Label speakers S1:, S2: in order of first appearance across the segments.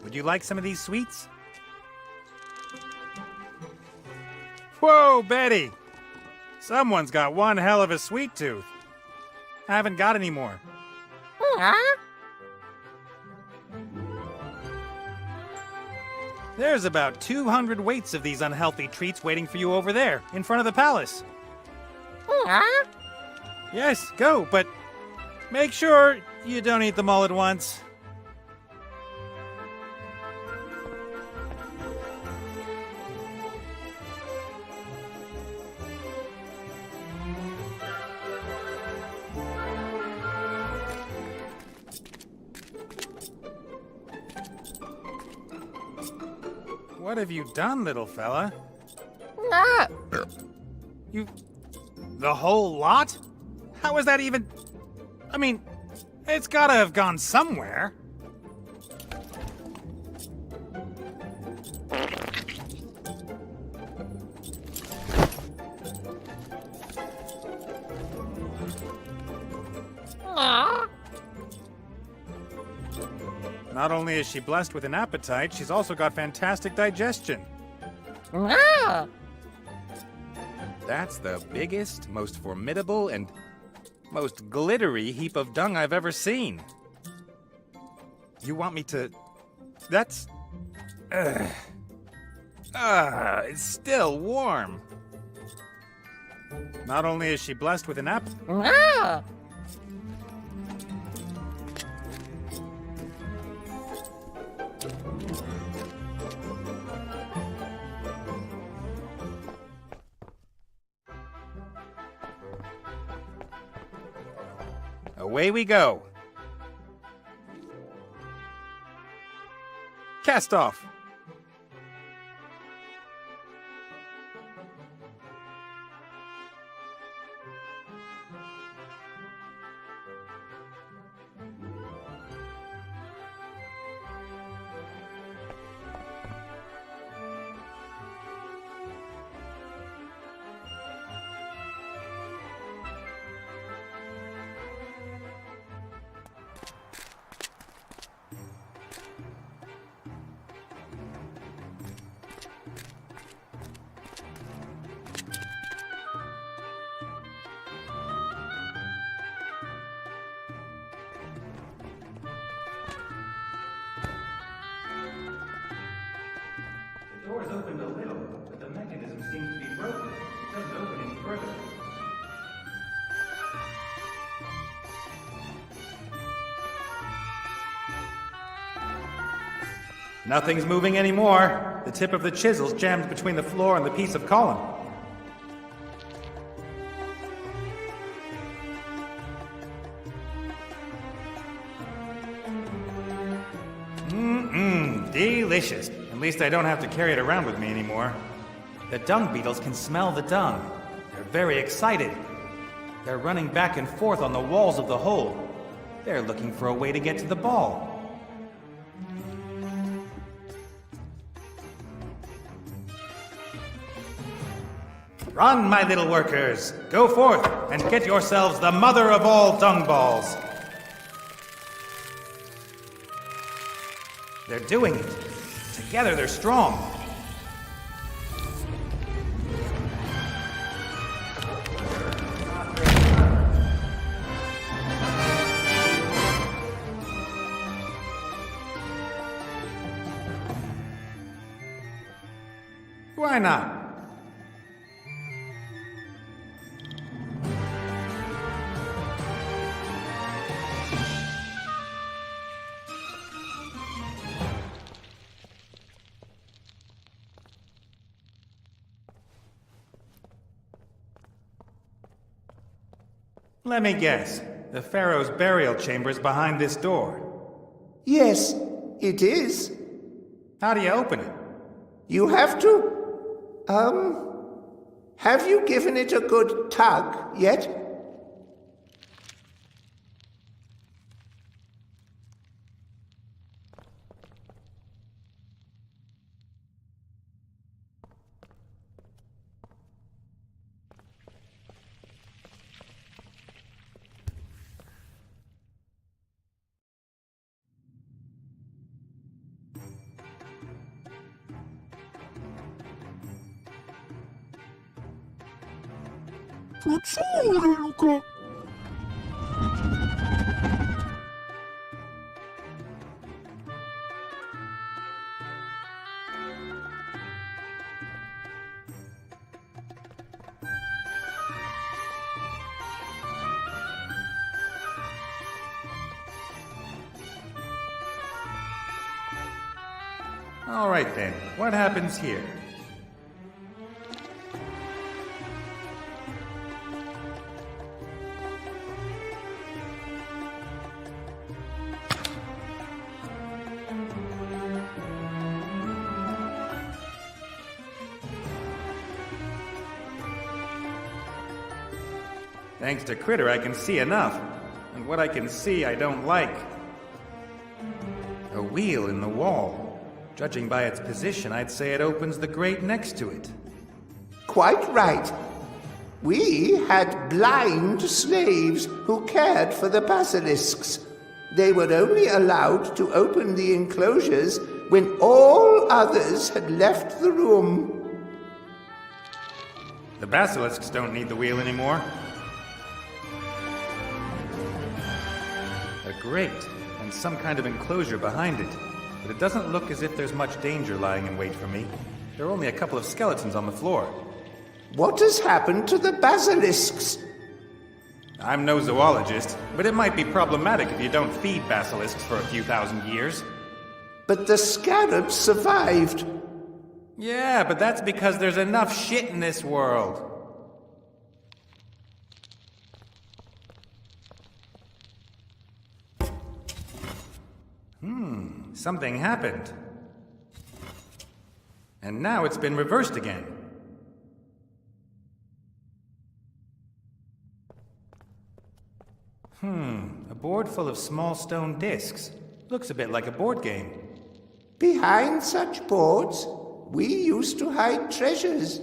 S1: Would you like some of these sweets? Whoa, Betty! Someone's got one hell of a sweet tooth. I haven't got any more. There's about 200 weights of these unhealthy treats waiting for you over there, in front of the palace. Yes, go, but make sure you don't eat them all at once. What have you done, little fella? You... the whole lot? How is that even... I mean, it's gotta have gone somewhere. Not only is she blessed with an appetite, she's also got fantastic digestion. That's the biggest, most formidable, and most glittery heap of dung I've ever seen. You want me to... That's... it's still warm. Not only is she blessed with an appetite... Away we go. Cast off. The door is opened a little, but the mechanism seems to be broken. It doesn't open any further. Nothing's moving anymore. The tip of the chisel's jammed between the floor and the piece of column. Delicious. At least I don't have to carry it around with me anymore. The dung beetles can smell the dung. They're very excited. They're running back and forth on the walls of the hole. They're looking for a way to get to the ball. Run, my little workers! Go forth and get yourselves the mother of all dung balls! They're doing it. Together they're strong. Why not? Let me guess. The Pharaoh's burial chamber's behind this door.
S2: Yes, it is.
S1: How do you open it?
S2: You have to... have you given it a good tug yet?
S3: faccione, Luca.
S1: All right then, what happens here? Thanks to Critter, I can see enough. And what I can see, I don't like. A wheel in the wall. Judging by its position, I'd say it opens the grate next to it.
S2: Quite right. We had blind slaves who cared for the basilisks. They were only allowed to open the enclosures when all others had left the room.
S1: The basilisks don't need the wheel anymore. A grate, and some kind of enclosure behind it. But it doesn't look as if there's much danger lying in wait for me. There are only a couple of skeletons on the floor.
S2: What has happened to the basilisks?
S1: I'm no zoologist, but it might be problematic if you don't feed basilisks for a few thousand years.
S2: But the scarabs survived.
S1: Yeah, but that's because there's enough shit in this world. Something happened. And now it's been reversed again. A board full of small stone discs. Looks a bit like a board game.
S2: Behind such boards, we used to hide treasures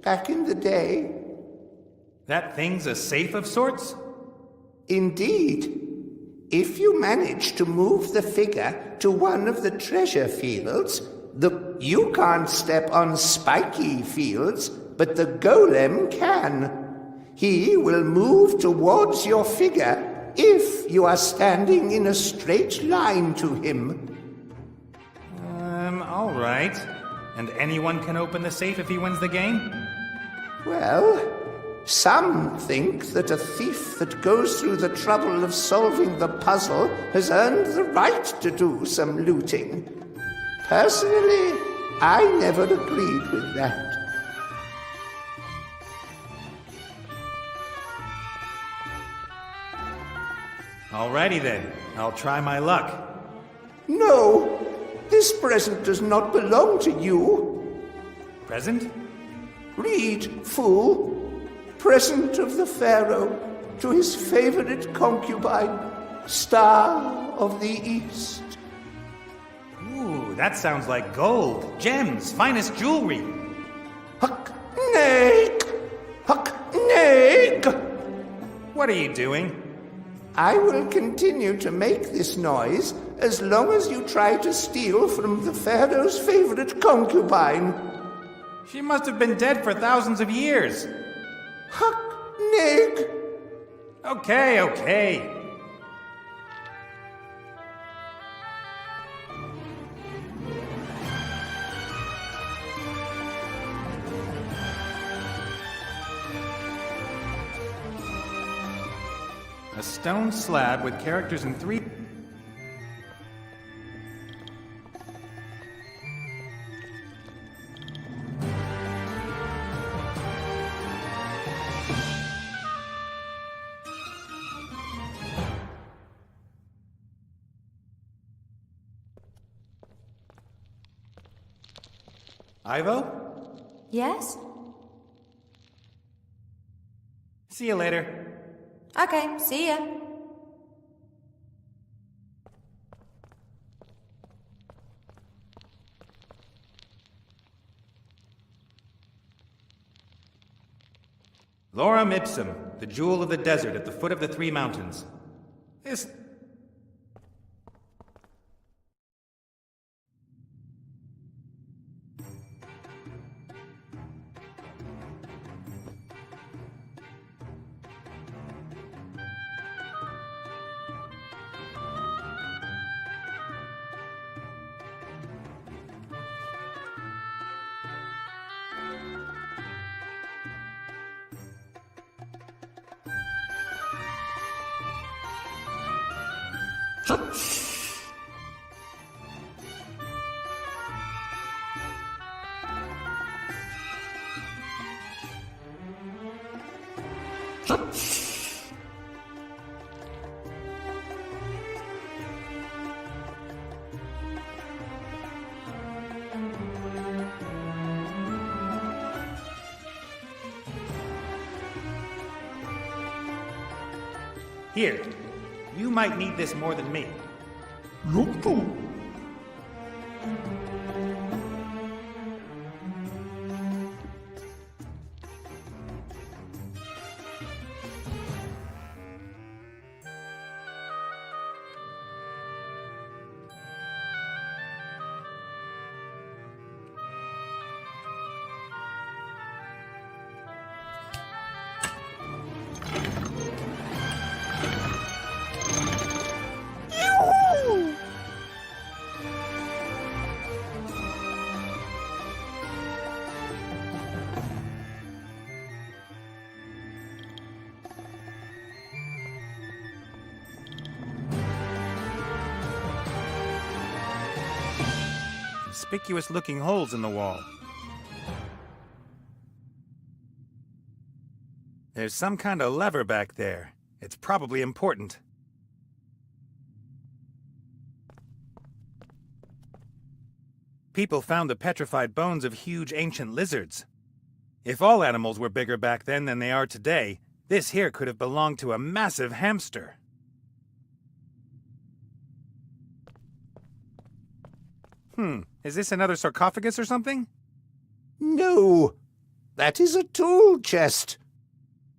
S2: back in the day.
S1: That thing's a safe of sorts?
S2: Indeed. If you manage to move the figure to one of the treasure fields, you can't step on spiky fields, but the golem can. He will move towards your figure if you are standing in a straight line to him.
S1: All right. And anyone can open the safe if he wins the game?
S2: Well, some think that a thief that goes through the trouble of solving the puzzle has earned the right to do some looting. Personally, I never agreed with that.
S1: Alrighty then. I'll try my luck.
S2: No, this present does not belong to you.
S1: Present?
S2: Read, fool. Present of the Pharaoh to his favorite concubine, Star of the East.
S1: Ooh, that sounds like gold, gems, finest jewelry.
S2: Huck, Neg! Huck, Neg!
S1: What are you doing?
S2: I will continue to make this noise as long as you try to steal from the Pharaoh's favorite concubine.
S1: She must have been dead for thousands of years.
S2: Huck, Neg!
S1: Okay. A stone slab with characters in 3... Ivo?
S4: Yes?
S1: See you later.
S4: Okay, see ya.
S1: Lorem Ipsum, the jewel of the desert at the foot of the 3 mountains. This... Here, you might need this more than me. Conspicuous looking holes in the wall. There's some kind of lever back there. It's probably important. People found the petrified bones of huge ancient lizards. If all animals were bigger back then than they are today, this here could have belonged to a massive hamster. Is this another sarcophagus or something?
S2: No, that is a tool chest.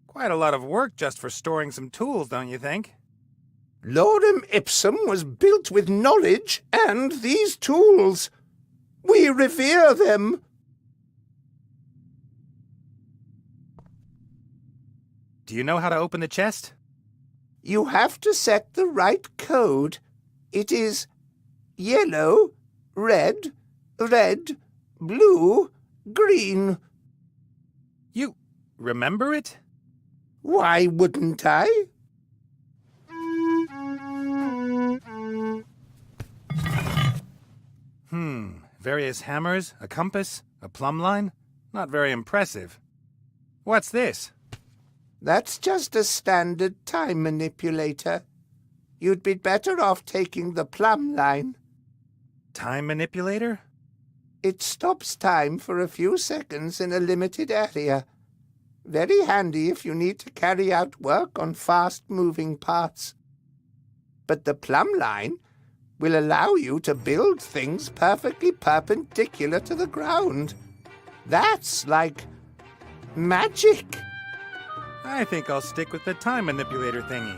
S1: Quite a lot of work just for storing some tools, don't you think?
S2: Lorem Ipsum was built with knowledge and these tools. We revere them.
S1: Do you know how to open the chest?
S2: You have to set the right code. It is yellow, red, red, blue, green.
S1: You remember it?
S2: Why wouldn't I?
S1: Various hammers, a compass, a plumb line? Not very impressive. What's this?
S2: That's just a standard time manipulator. You'd be better off taking the plumb line.
S1: Time manipulator?
S2: It stops time for a few seconds in a limited area. Very handy if you need to carry out work on fast-moving parts. But the plumb line will allow you to build things perfectly perpendicular to the ground. That's like magic.
S1: I think I'll stick with the time manipulator thingy.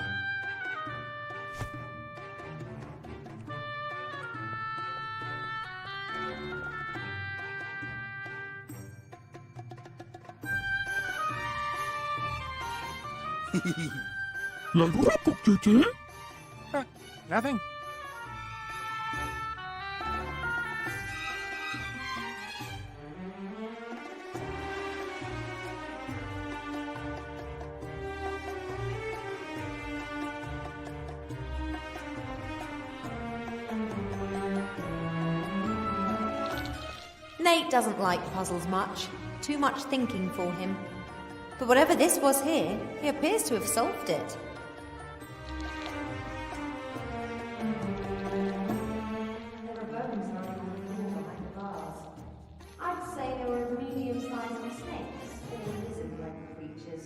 S1: Nothing.
S4: Nate doesn't like puzzles much. Too much thinking for him. But whatever this was here, he appears to have solved it.
S3: There were bones lying on the floor behind the vase. I'd say they were medium-sized snakes or lizard-like creatures.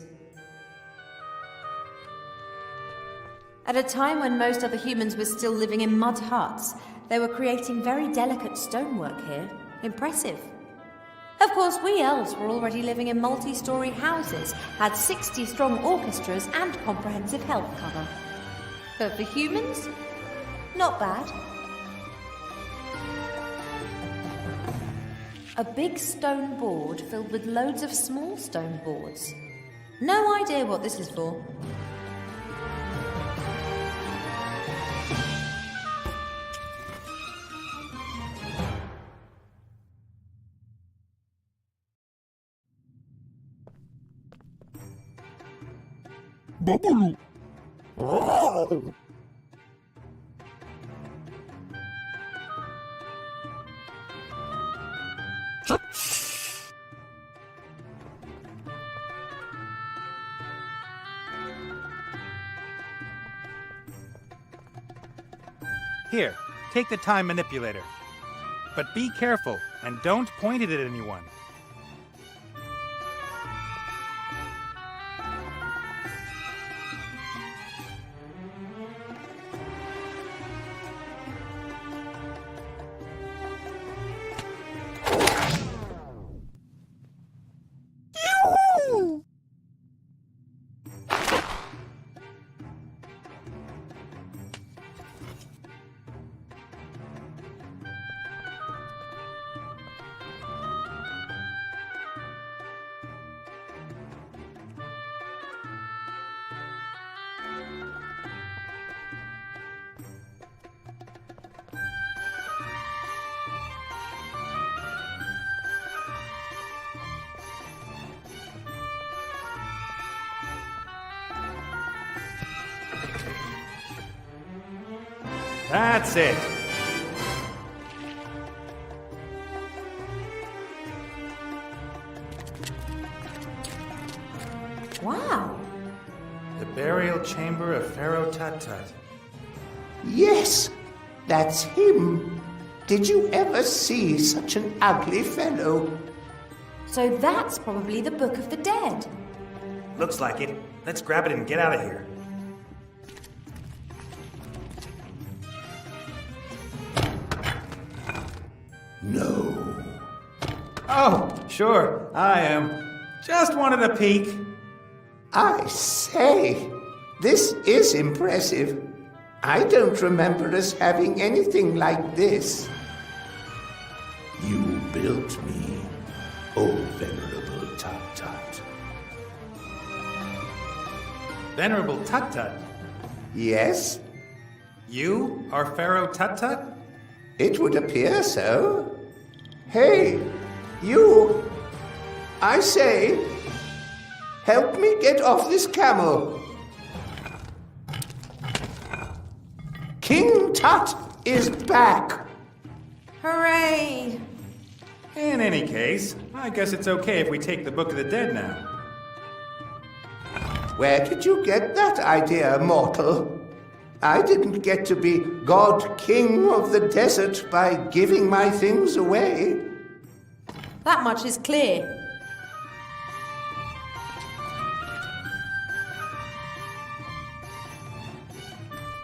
S4: At a time when most other humans were still living in mud huts, they were creating very delicate stonework here. Impressive. Of course, we elves were already living in multi-story houses, had 60-strong orchestras and comprehensive health cover. But for humans, not bad. A big stone board filled with loads of small stone boards. No idea what this is for.
S1: Here, take the time manipulator. But be careful, and don't point it at anyone. That's it.
S4: Wow.
S1: The burial chamber of Pharaoh Tut-Tut.
S2: Yes, that's him. Did you ever see such an ugly fellow?
S4: So that's probably the Book of the Dead.
S1: Looks like it. Let's grab it and get out of here.
S2: No.
S1: Oh, sure, I am. Just wanted a peek.
S2: I say, this is impressive. I don't remember us having anything like this. You built me, O venerable Tut-Tut.
S1: Venerable Tut-Tut,
S2: Yes,
S1: you are Pharaoh Tut-Tut?
S2: it would appear so. Hey, you! I say, help me get off this camel. King Tut is back.
S4: Hooray!
S1: In any case, I guess it's okay if we take the Book of the Dead now.
S2: Where did you get that idea, mortal? I didn't get to be God King of the desert by giving my things away.
S4: That much is clear.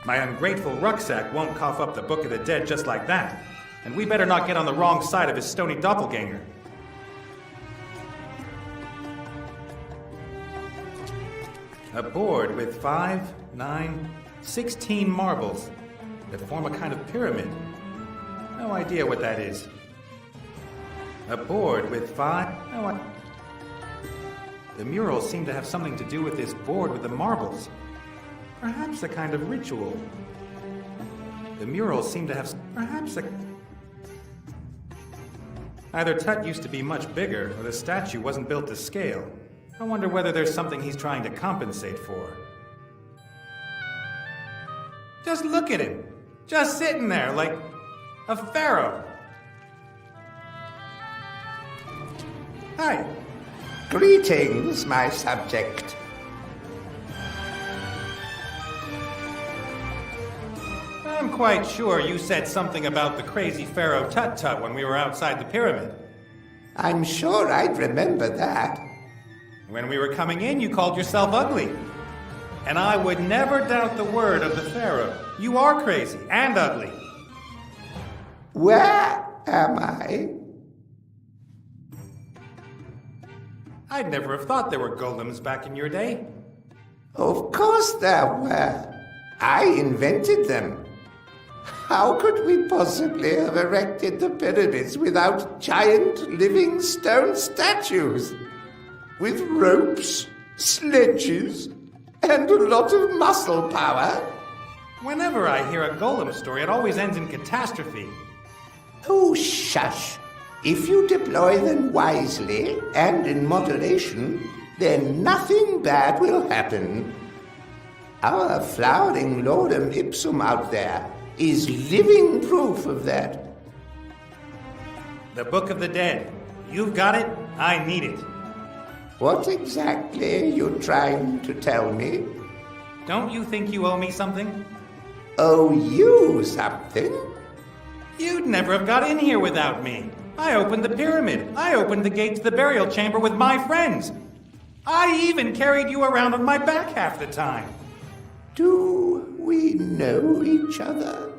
S1: My ungrateful rucksack won't cough up the Book of the Dead just like that. And we better not get on the wrong side of his stony doppelganger. A board with 5, 9, 16 marbles that form a kind of pyramid. No idea what that is. A board with 5... No, The murals seem to have something to do with this board with the marbles. Perhaps a kind of ritual. The murals seem to have... Perhaps a... Either Tut used to be much bigger, or the statue wasn't built to scale. I wonder whether there's something he's trying to compensate for. Just look at him. Just sitting there like a pharaoh. Hi.
S2: Greetings, my subject.
S1: I'm quite sure you said something about the crazy Pharaoh Tut-Tut when we were outside the pyramid.
S2: I'm sure I'd remember that.
S1: When we were coming in, you called yourself ugly. And I would never doubt the word of the Pharaoh. You are crazy and ugly.
S2: Where am I?
S1: I'd never have thought there were golems back in your day.
S2: Of course there were. I invented them. How could we possibly have erected the pyramids without giant living stone statues? With ropes, sledges, and a lot of muscle power?
S1: Whenever I hear a golem story, it always ends in catastrophe.
S2: Oh, shush. If you deploy them wisely and in moderation, then nothing bad will happen. Our flowering lordum ipsum out there is living proof of that.
S1: The Book of the Dead. You've got it, I need it.
S2: What exactly are you trying to tell me?
S1: Don't you think you owe me something?
S2: Owe you something?
S1: You'd never have got in here without me. I opened the pyramid. I opened the gate to the burial chamber with my friends. I even carried you around on my back half the time.
S2: Do we know each other?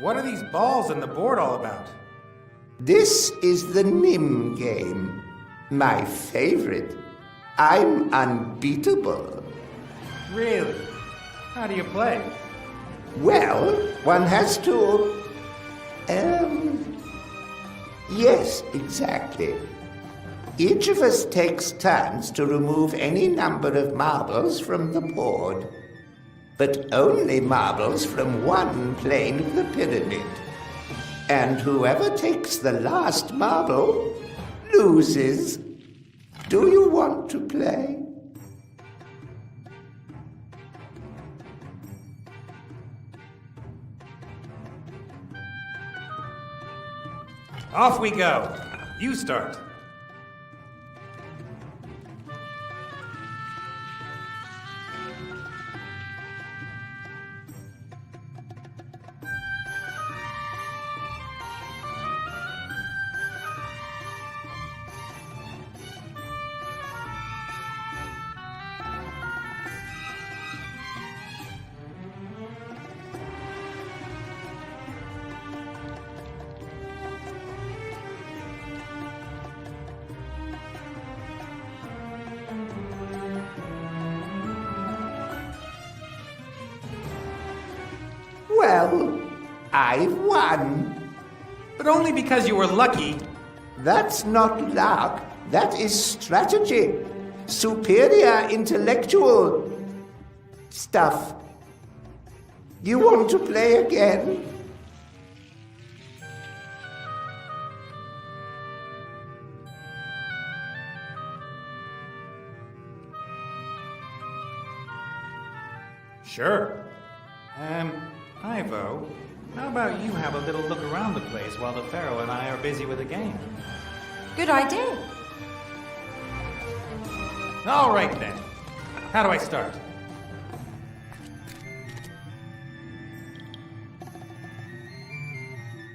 S1: What are these balls on the board all about?
S2: This is the Nim game. My favorite. I'm unbeatable.
S1: Really? How do you play?
S2: Well, one has to... Yes, exactly. Each of us takes turns to remove any number of marbles from the board, but only marbles from one plane of the pyramid. And whoever takes the last marble loses. Do you want to play?
S1: Off we go. You start.
S2: Well, I've won.
S1: But only because you were lucky.
S2: That's not luck. That is strategy. Superior intellectual stuff. You want to play again?
S1: Sure. Ivo, how about you have a little look around the place while the Pharaoh and I are busy with a game?
S4: Good idea.
S1: All right then. How do I start?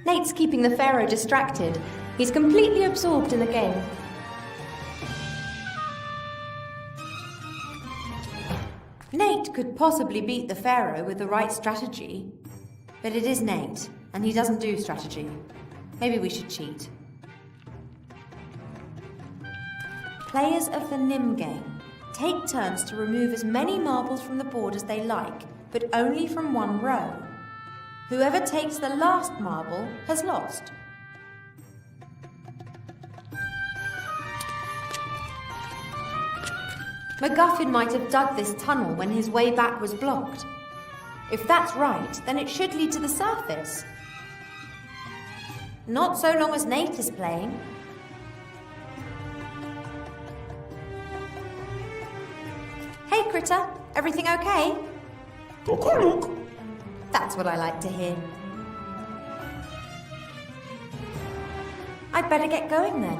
S4: Nate's keeping the Pharaoh distracted. He's completely absorbed in the game. Nate could possibly beat the Pharaoh with the right strategy. But it is Nate, and he doesn't do strategy. Maybe we should cheat. Players of the Nim game take turns to remove as many marbles from the board as they like, but only from one row. Whoever takes the last marble has lost. MacGuffin might have dug this tunnel when his way back was blocked. If that's right, then it should lead to the surface. Not so long as Nate is playing. Hey, Critter, everything okay? That's what I like to hear. I'd better get going then.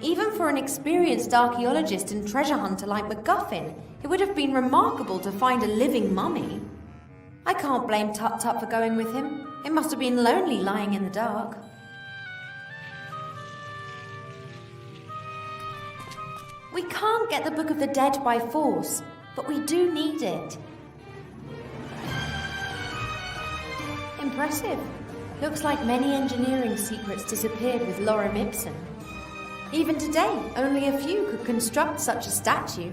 S4: Even for an experienced archaeologist and treasure hunter like MacGuffin, it would have been remarkable to find a living mummy. I can't blame Tut-Tut for going with him. It must have been lonely lying in the dark. We can't get the Book of the Dead by force, but we do need it. Impressive. Looks like many engineering secrets disappeared with Lorem Ipsum. Even today, only a few could construct such a statue.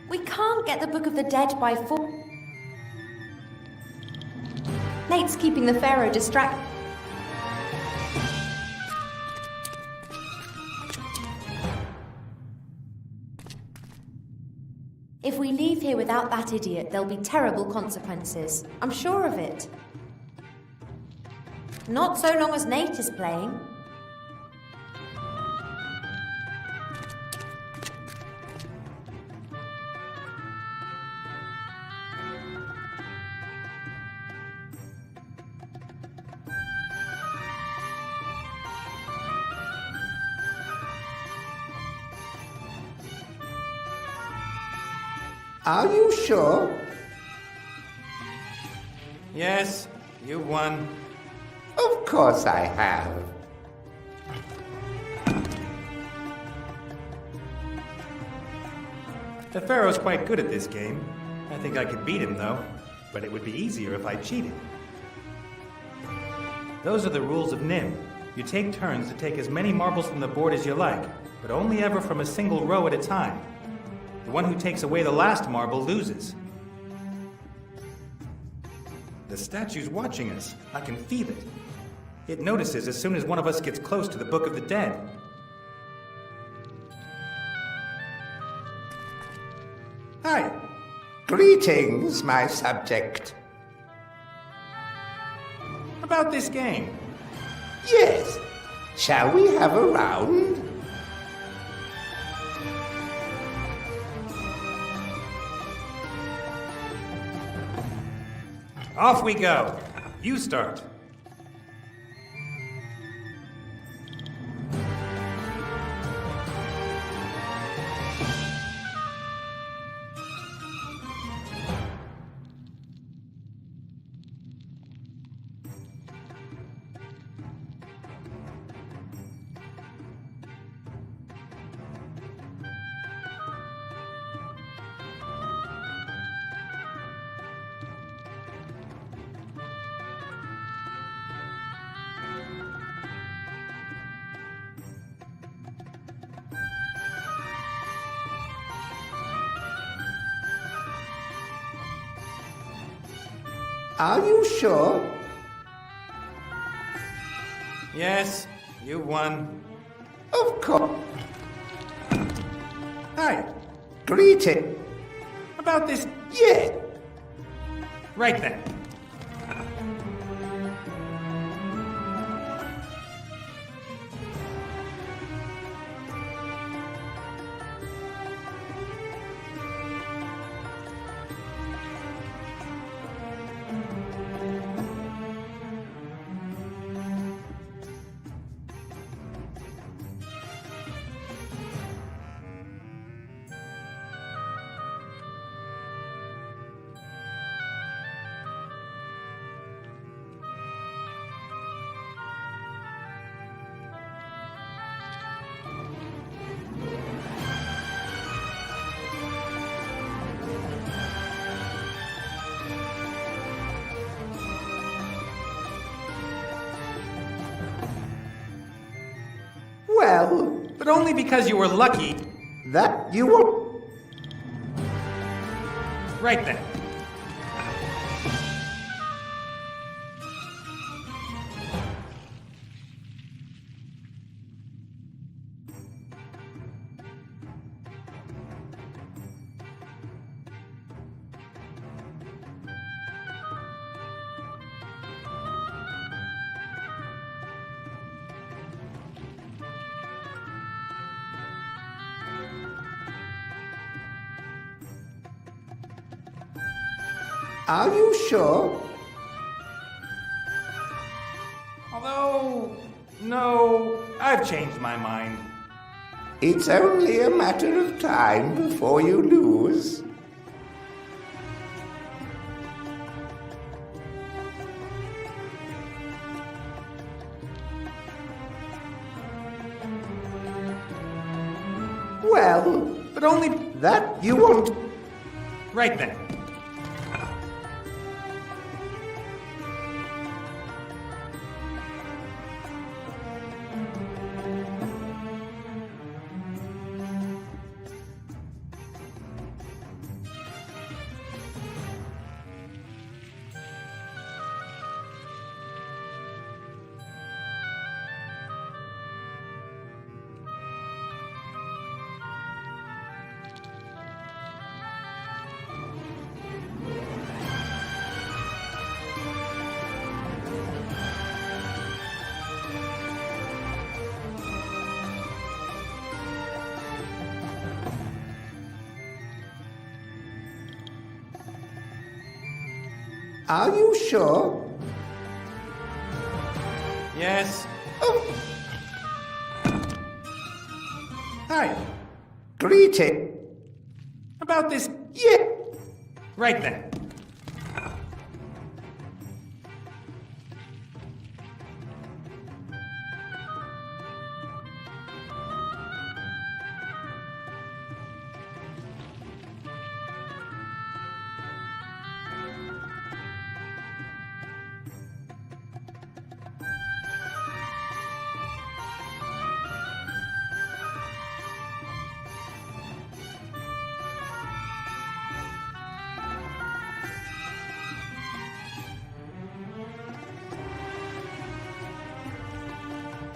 S4: We can't get the Book of the Dead by force. Nate's keeping the Pharaoh distracted. If we leave here without that idiot, there'll be terrible consequences. I'm sure of it. Not so long as Nate is playing.
S2: Are you sure?
S1: Yes, you won.
S2: Of course I have.
S1: The Pharaoh's quite good at this game. I think I could beat him, though. But it would be easier if I cheated. Those are the rules of Nim. You take turns to take as many marbles from the board as you like, but only ever from a single row at a time. The one who takes away the last marble loses. The statue's watching us. I can feel it. It notices as soon as one of us gets close to the Book of the Dead. Hi.
S2: Greetings, my subject.
S1: About this game.
S2: Yes. Shall we have a round?
S1: Off we go. You start.
S2: Are you sure?
S1: Yes, you won.
S2: Of course.
S1: Hi.
S2: Greeting.
S1: About this.
S2: Yes.
S1: Right then.
S2: Well,
S1: But only because you were lucky.
S2: that you will.
S1: Right then.
S2: Are you sure?
S1: Although, no, I've changed my mind.
S2: It's only a matter of time before you lose. Well,
S1: But only.
S2: that you won't.
S1: Right then.
S2: Are you sure?
S1: Yes.
S2: Oh,
S1: Hi.
S2: greeting.
S1: About this.
S2: Yeah.
S1: Right then.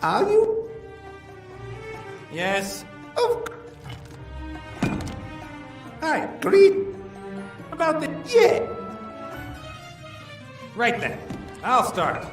S2: Are you?
S1: Yes.
S2: Of
S1: Hi.
S2: great.
S1: About the...
S2: Yeah.
S1: Right then. I'll start.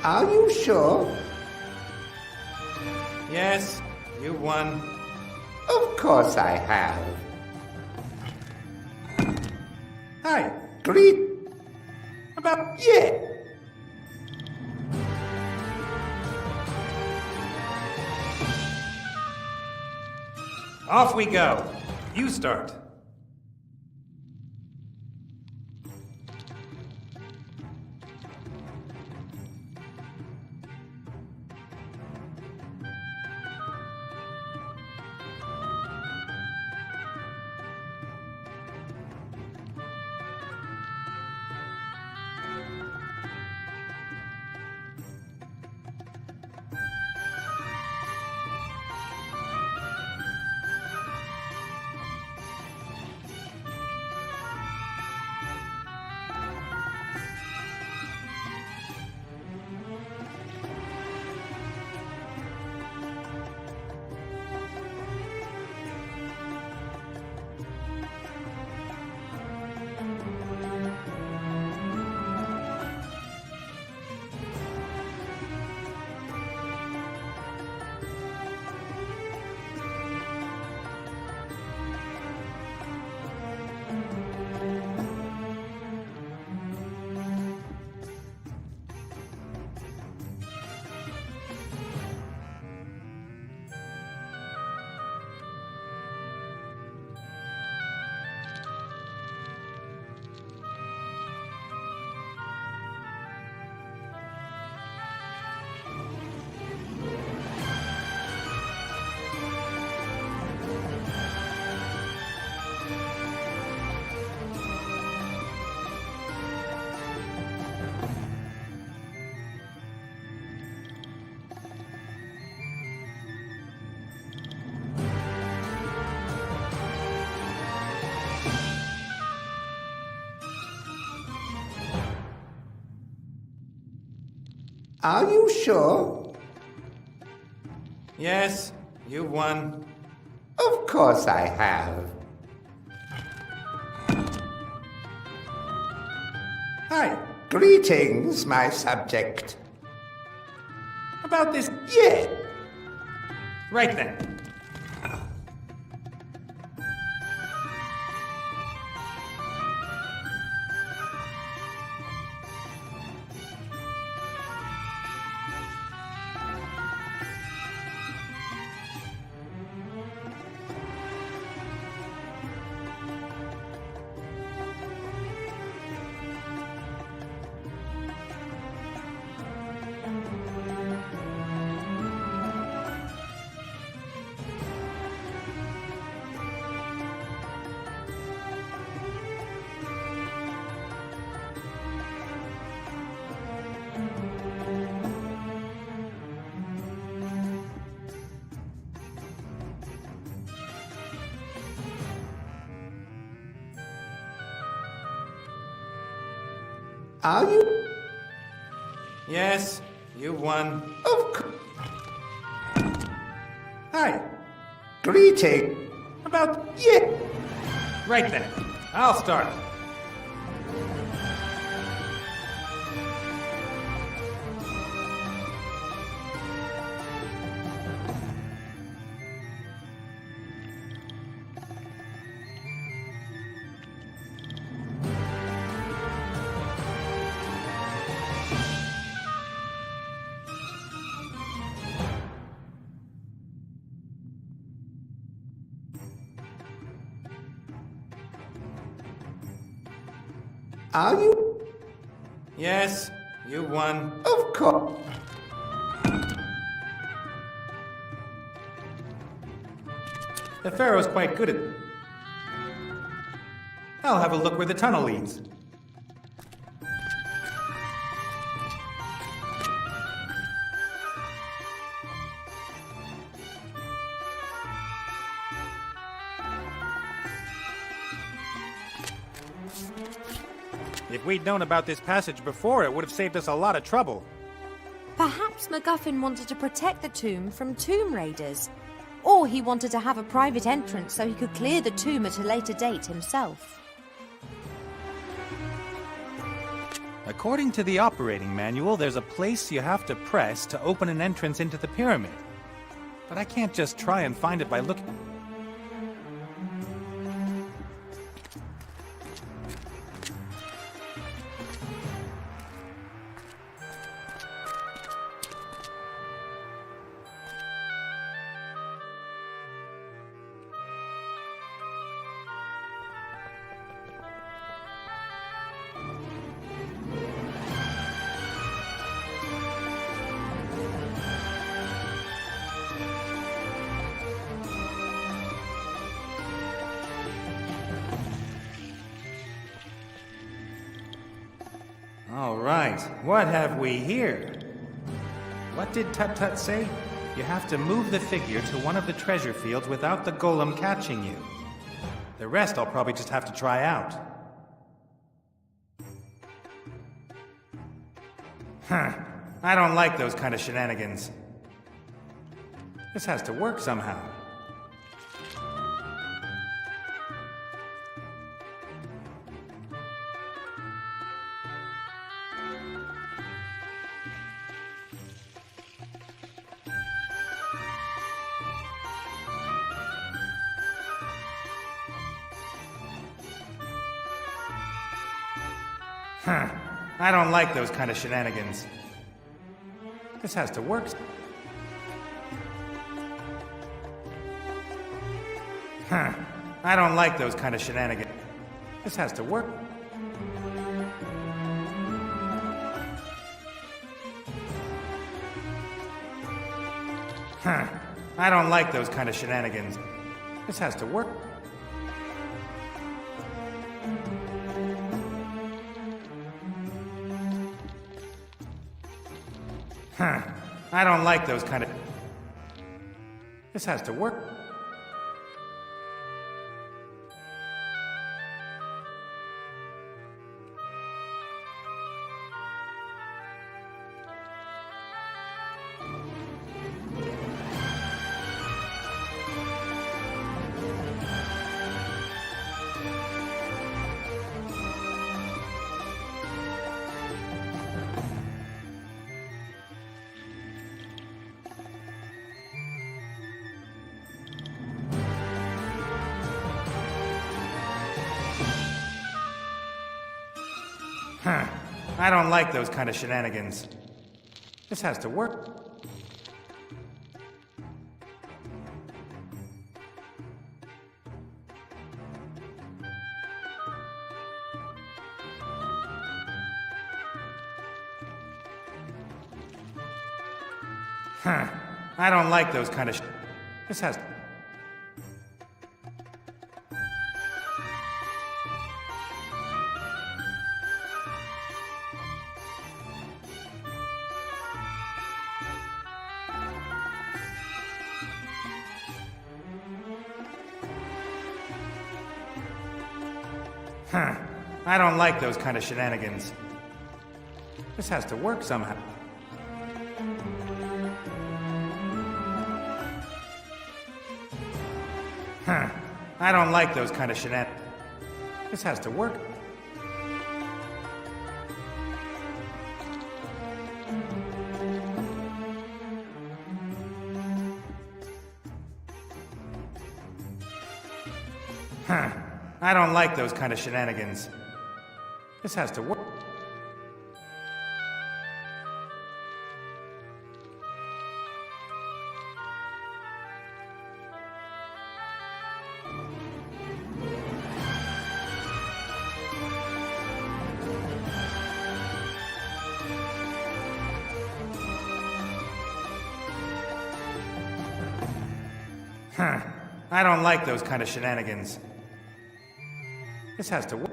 S2: Are you sure?
S1: Yes, you won.
S2: Of course I have.
S1: Hi.
S2: Great.
S1: About...
S2: Yeah.
S1: Off we go. You start.
S2: Are you sure?
S1: Yes, you won.
S2: Of course I have.
S1: Hi.
S2: Greetings, my subject.
S1: About this...
S2: Yeah.
S1: Right then.
S2: Are you?
S1: Yes, you won.
S2: Of course.
S1: Hi.
S2: Greeting.
S1: About...
S2: Yeah.
S1: Right then. I'll start.
S2: Are you?
S1: Yes, you won.
S2: Of course.
S1: The Pharaoh's quite good at... I'll have a look where the tunnel leads. If we'd known about this passage before, it would have saved us a lot of trouble.
S4: Perhaps MacGuffin wanted to protect the tomb from tomb raiders. Or he wanted to have a private entrance so he could clear the tomb at a later date himself.
S1: According to the operating manual, there's a place you have to press to open an entrance into the pyramid. But I can't just try and find it by looking... All right, what have we here? What did Tut-Tut say? You have to move the figure to one of the treasure fields without the golem catching you. The rest I'll probably just have to try out. Huh. I don't like those kind of shenanigans. This has to work somehow. Huh. I don't like those kind of shenanigans. This has to work. Huh. I don't like those kind of shenanigans. This has to work. Huh. I don't like those kind of shenanigans. This has to work. Huh. I don't like those kind of... This has to work. Huh. I don't like those kind of shenanigans. This has to work. Huh. I don't like those kind of This has... Huh. I don't like those kind of shenanigans. This has to work somehow. Huh. I don't like those kind of shenanigans. This has to work. I don't like those kind of shenanigans. This has to work. I don't like those kind of shenanigans. This has to work.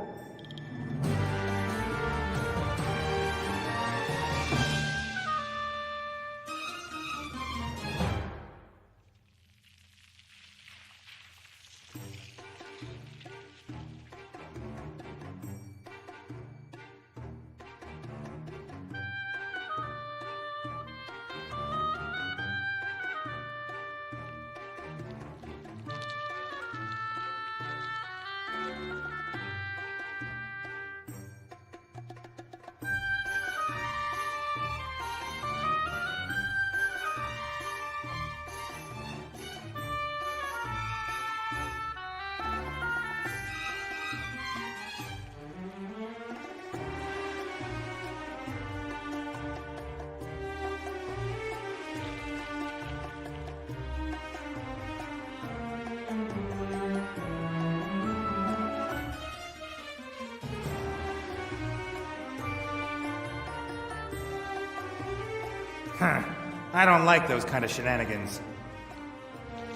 S1: I don't like those kind of shenanigans.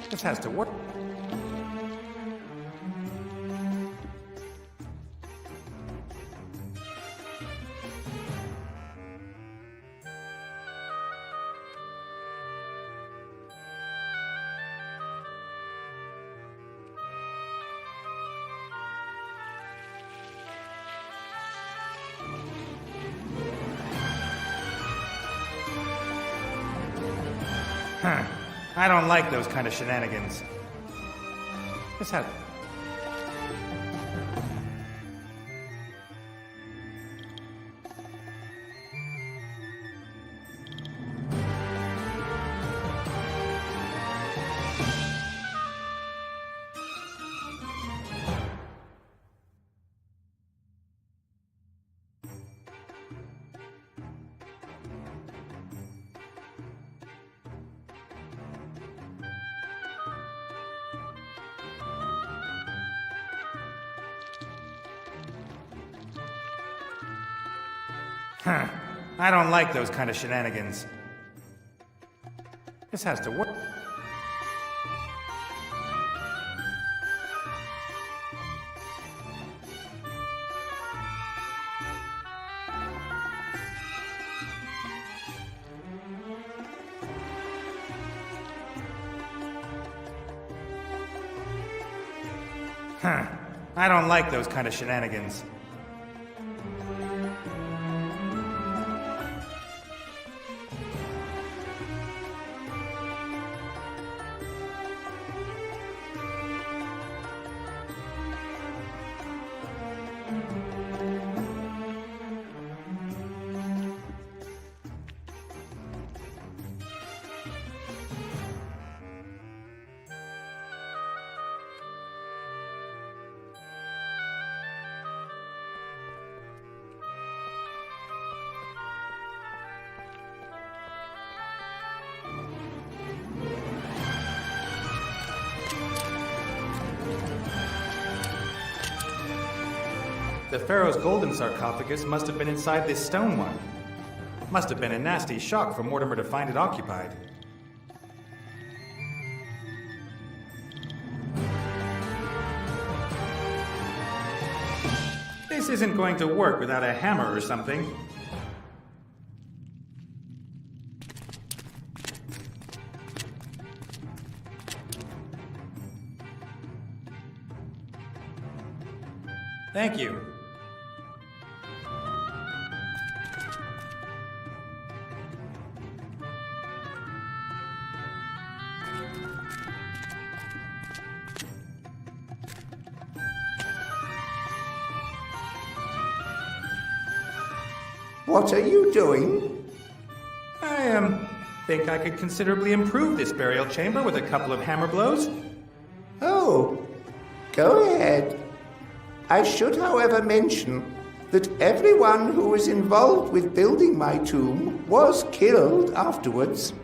S1: This has to work. I don't like those kind of shenanigans. This has... I don't like those kind of shenanigans. This has to work. I don't like those kind of shenanigans. The pharaoh's golden sarcophagus must have been inside this stone one. Must have been a nasty shock for Mortimer to find it occupied. This isn't going to work without a hammer or something. Thank you.
S2: What are you doing?
S1: I think I could considerably improve this burial chamber with a couple of hammer blows.
S2: Oh, go ahead. I should, however, mention that everyone who was involved with building my tomb was killed afterwards.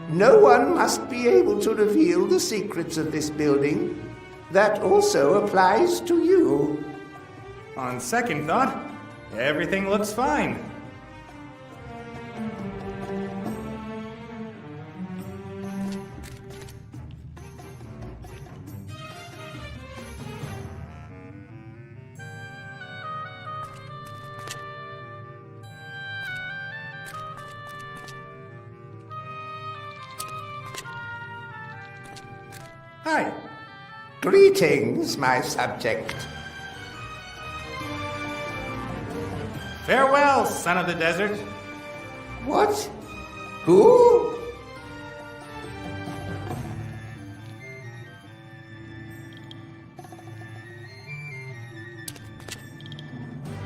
S2: No one must be able to reveal the secrets of this building. That also applies to you.
S1: On second thought, everything looks fine. Hi.
S2: Greetings, my subject.
S1: Farewell, son of the desert.
S2: What? Who?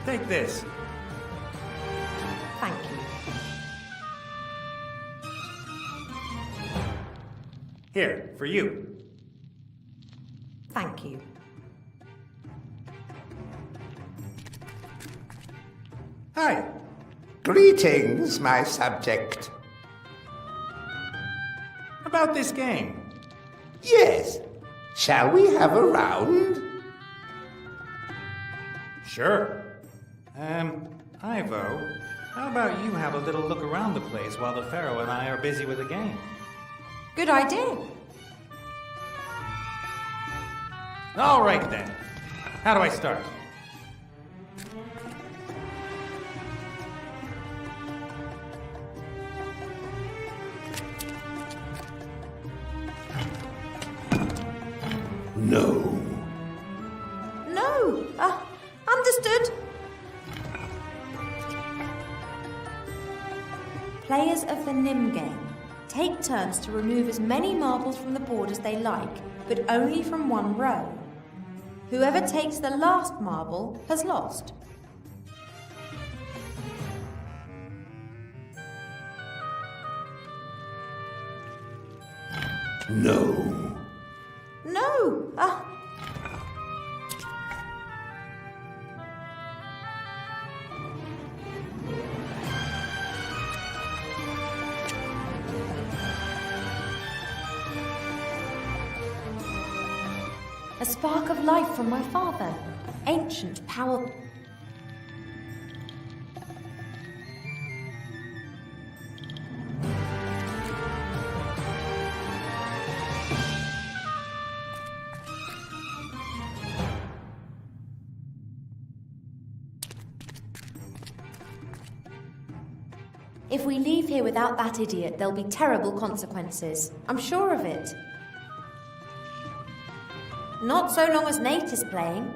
S1: Take this.
S4: Thank you.
S1: Here, for you.
S4: Thank you.
S1: Hi.
S2: Greetings, my subject.
S1: About this game.
S2: Yes. Shall we have a round?
S1: Sure. Ivo, how about you have a little look around the place while the Pharaoh and I are busy with the game?
S4: Good idea.
S1: All right then. How do I start?
S2: No.
S4: No. Understood. Players of the Nim game take turns to remove as many marbles from the board as they like, but only from one row. Whoever takes the last marble has lost.
S2: No.
S4: No. A spark of life from my father. Ancient power. If we leave here without that idiot, there'll be terrible consequences. I'm sure of it. Not so long as Nate is playing.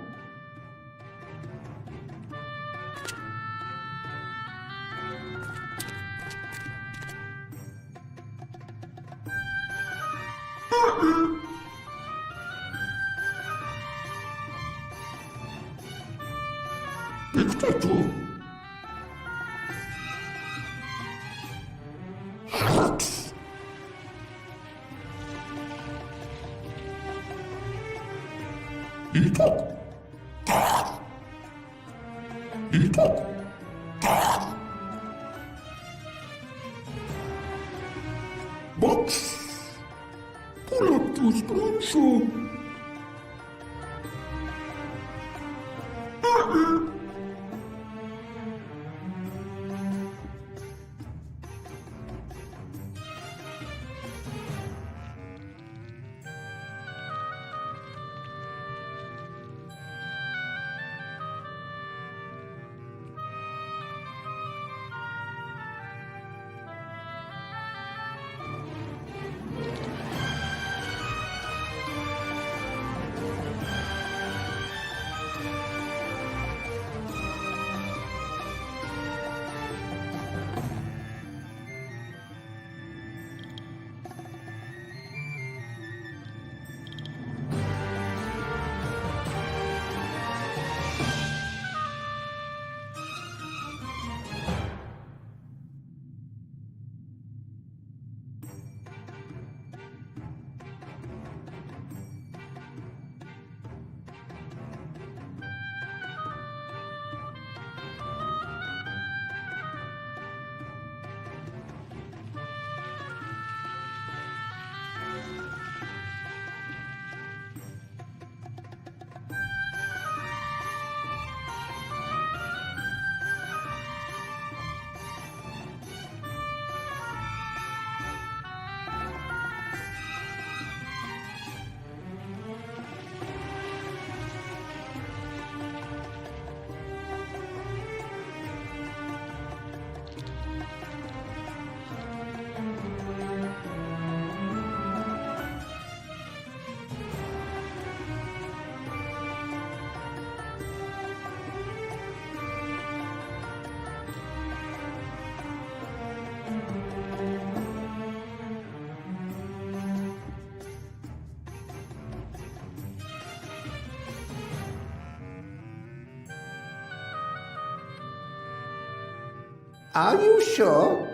S2: Are you sure?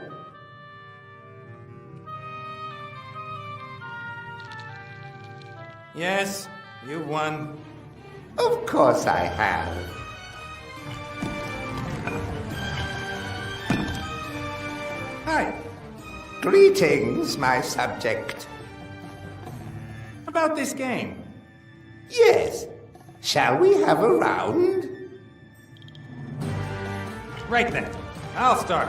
S1: Yes, you won.
S2: Of course I have.
S1: Hi.
S2: Greetings, my subject.
S1: About this game.
S2: Yes. Shall we have a round?
S1: Right then. I'll start.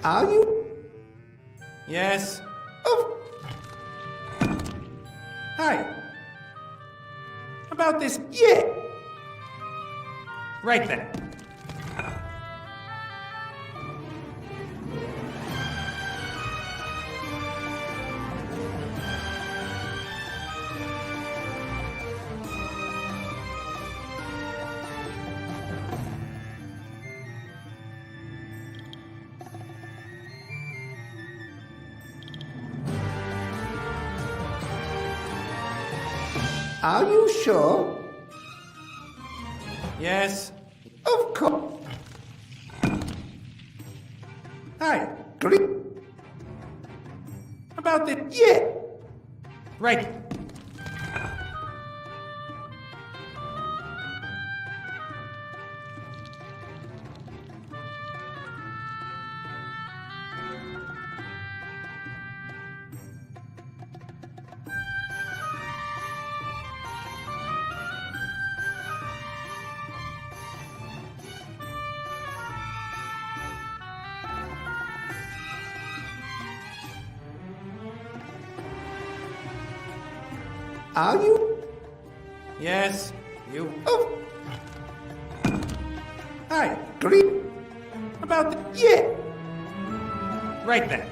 S2: Are you?
S1: Yes.
S2: Oh,
S1: Hi. About this.
S2: yeah.
S1: Right then.
S2: Are you sure?
S1: Yes.
S2: Of course.
S1: Hi.
S2: Great.
S1: About the.
S2: Yeah.
S1: Right.
S2: Are you?
S1: Yes. You.
S2: Oh,
S1: Hi.
S2: great.
S1: About the.
S2: Yeah.
S1: Right then.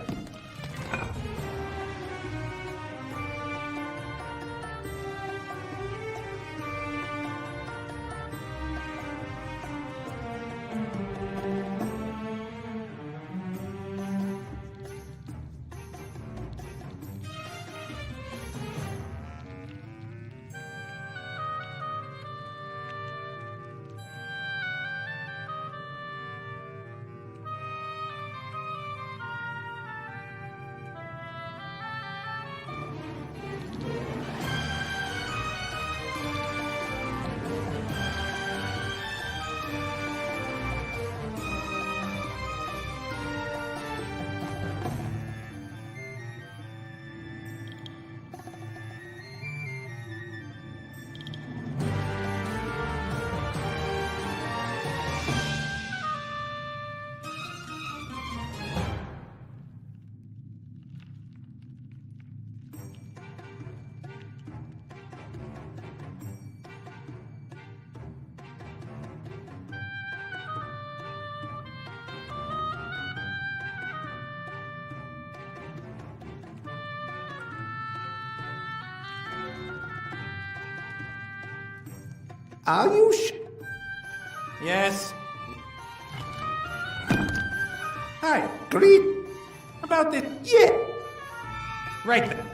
S2: Are you sure?
S1: Yes. Hi.
S2: Great.
S1: About the.
S2: Yeah.
S1: Right then.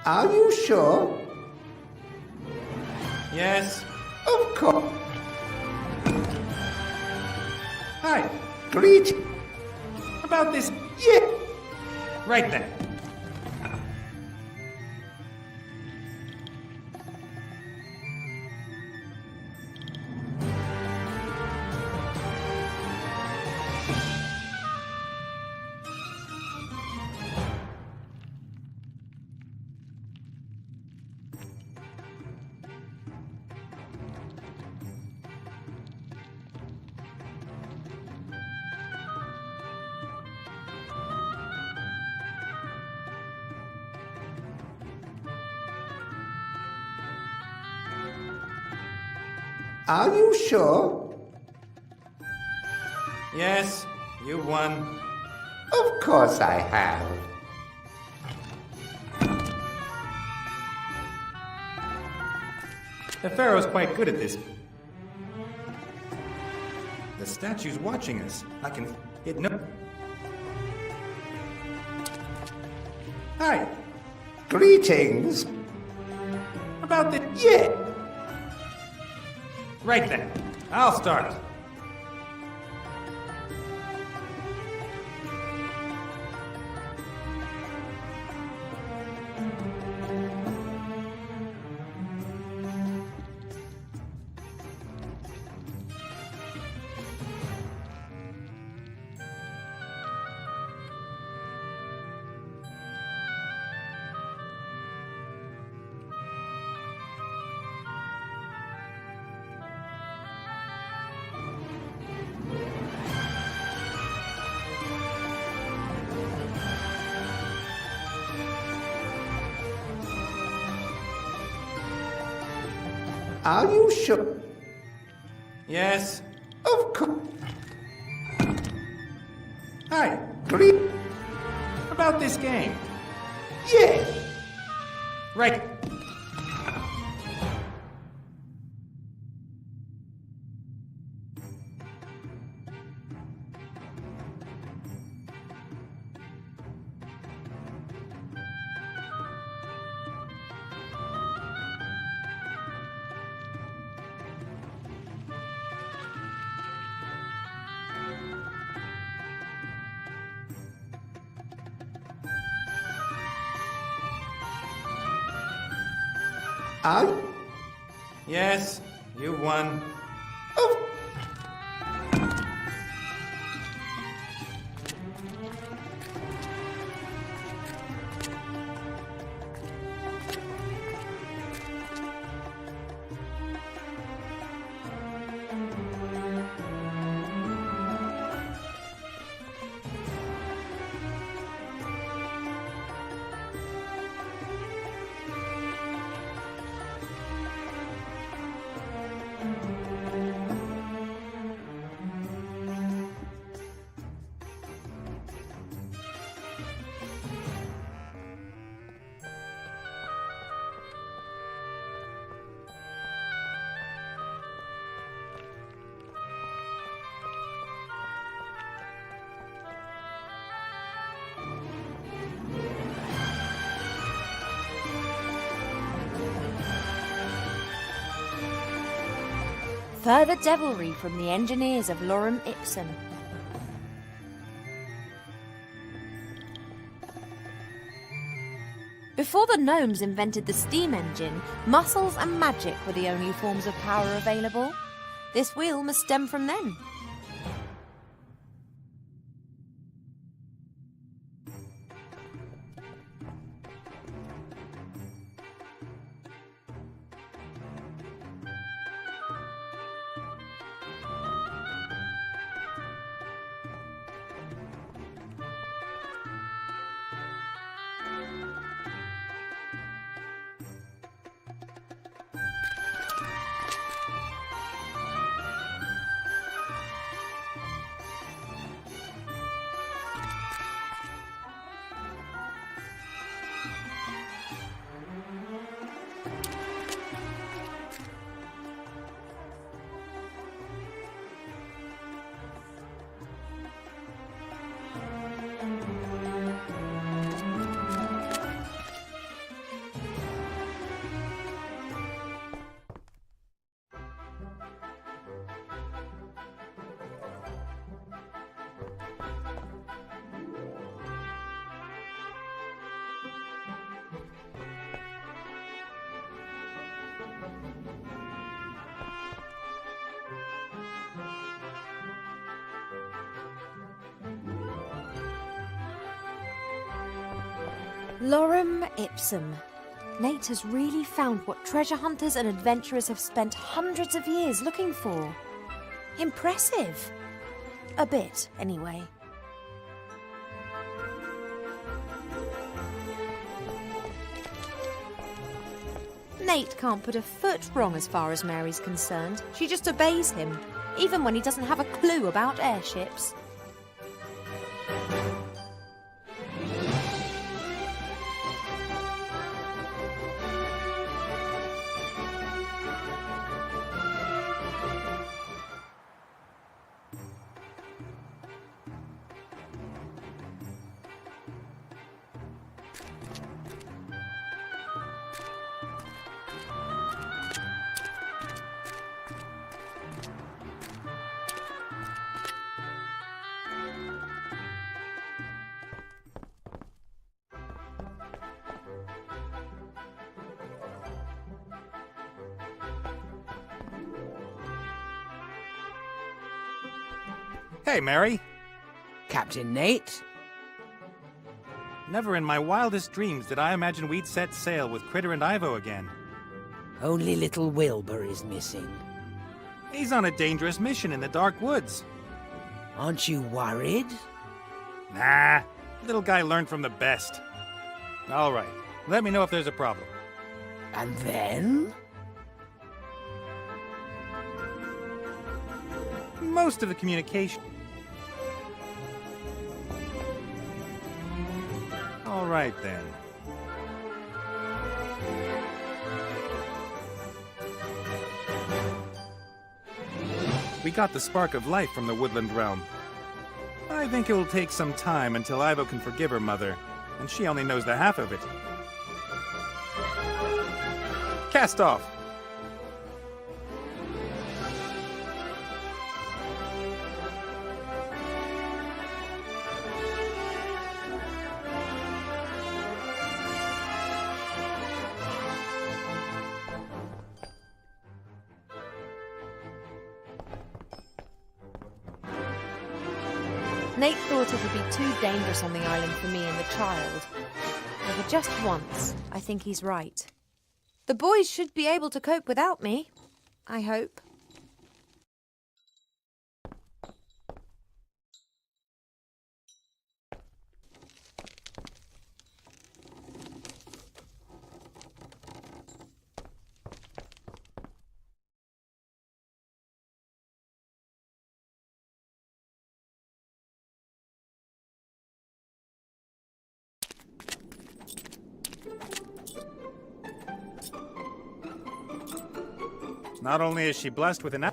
S2: Are you sure?
S1: Yes.
S2: Of course.
S1: Hi.
S2: Great.
S1: About this.
S2: Yeah.
S1: Right then.
S2: Are you sure?
S1: Yes, you won.
S2: Of course I have.
S1: The Pharaoh's quite good at this. The statue's watching us. I can... It no... Hi.
S2: Greetings.
S1: About the...
S2: Yeah.
S1: Right then. I'll start.
S2: Are you sure?
S1: Yes.
S2: Of course.
S1: Hi.
S2: Great.
S1: About this game.
S2: Yeah.
S1: Right.
S2: Are
S1: Yes, you won.
S2: of
S4: Further devilry from the engineers of Lorem Ipsum. Before the gnomes invented the steam engine, muscles and magic were the only forms of power available. This wheel must stem from them. Lorem ipsum. Nate has really found what treasure hunters and adventurers have spent hundreds of years looking for. Impressive. A bit, anyway. Nate can't put a foot wrong as far as Mary's concerned. She just obeys him, even when he doesn't have a clue about airships.
S1: Hey, Mary.
S5: Captain Nate?
S1: Never in my wildest dreams did I imagine we'd set sail with Critter and Ivo again.
S5: Only little Wilbur is missing.
S1: He's on a dangerous mission in the dark woods.
S5: Aren't you worried?
S1: Nah, little guy learned from the best. All right, let me know if there's a problem.
S5: And then?
S1: Most of the communication. All right, then. We got the spark of life from the woodland realm. I think it will take some time until Ivo can forgive her mother, and she only knows the half of it. Cast off!
S4: Nate thought it would be too dangerous on the island for me and the child. But for just once, I think he's right. The boys should be able to cope without me, I hope.
S1: Not only is she blessed with an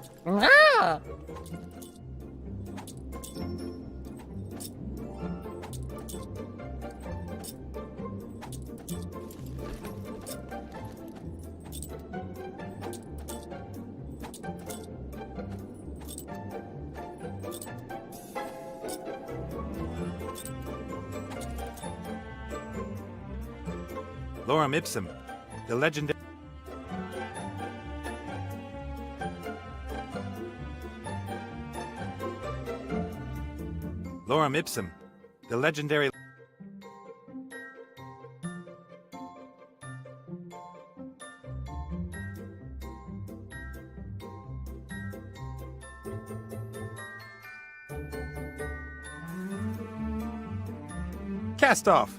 S1: Lorem ipsum, the legendary. Lorem ipsum, the legendary. Cast off.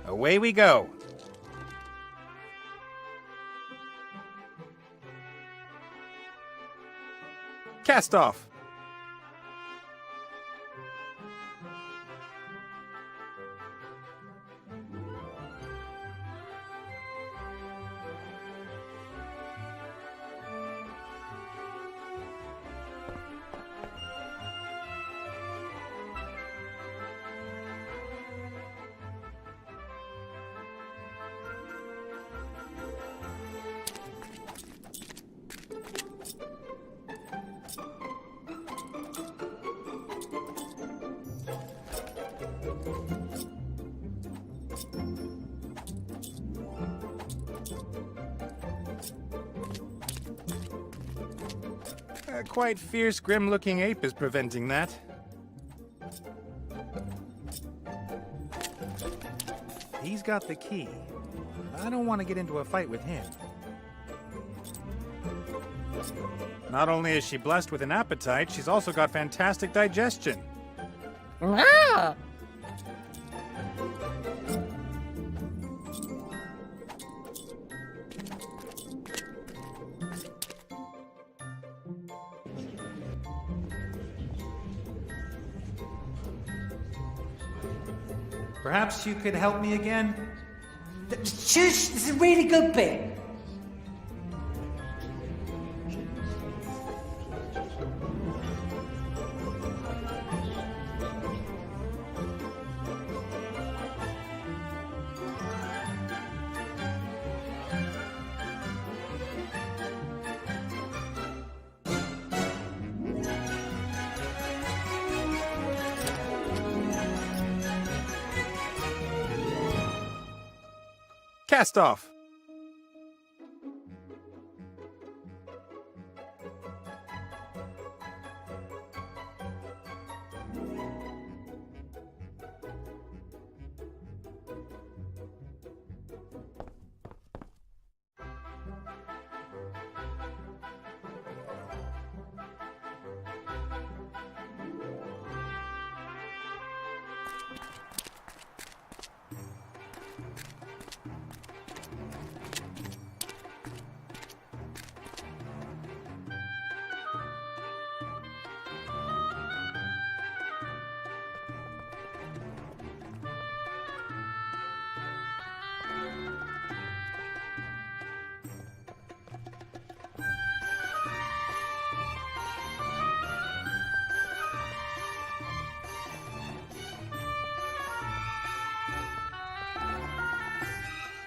S1: Away we go. Cast off. A quite fierce, grim-looking ape is preventing that. He's got the key. I don't want to get into a fight with him. Not only is she blessed with an appetite, she's also got fantastic digestion.
S5: Ah!
S1: Perhaps you could help me again?
S6: Shush! This is a really good bit.
S1: Cast off!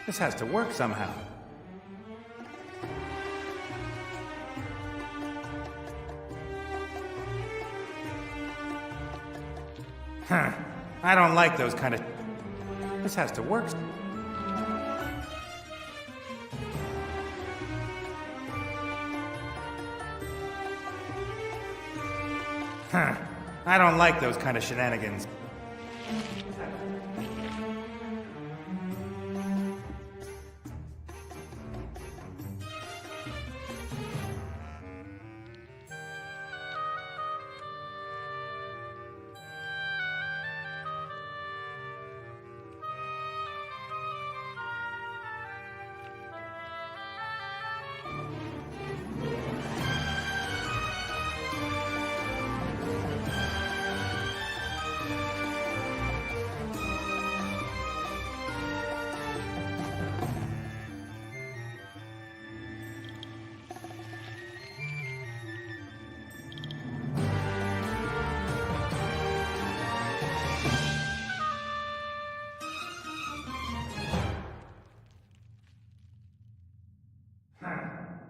S1: This has to work somehow. Huh. I don't like those kind of... This has to work. Huh. I don't like those kind of shenanigans.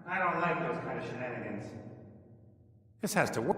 S1: I don't like those kind of shenanigans. This has to work.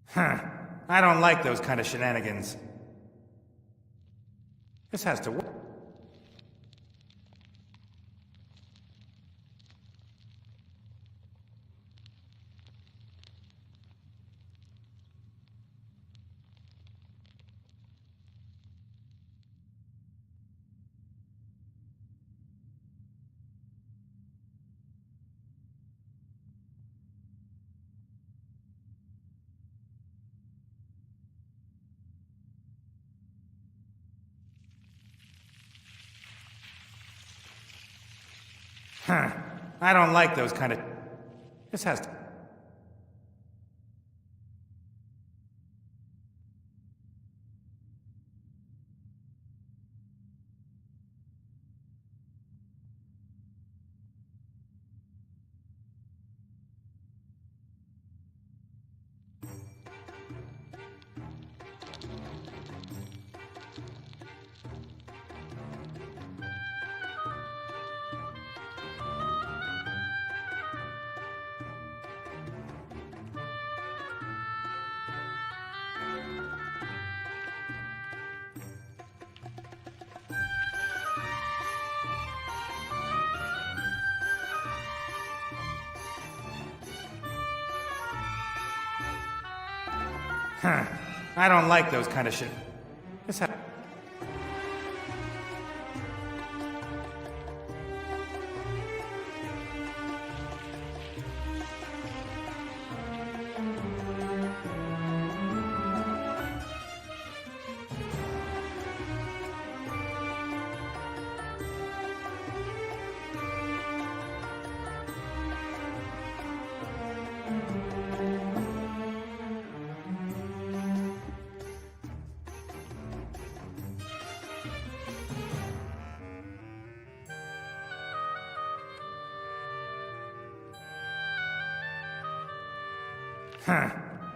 S1: Huh. I don't like those kind of shenanigans. This has to work. Huh. I don't like those kind of... This has to... I don't like those kind of shit. This ha-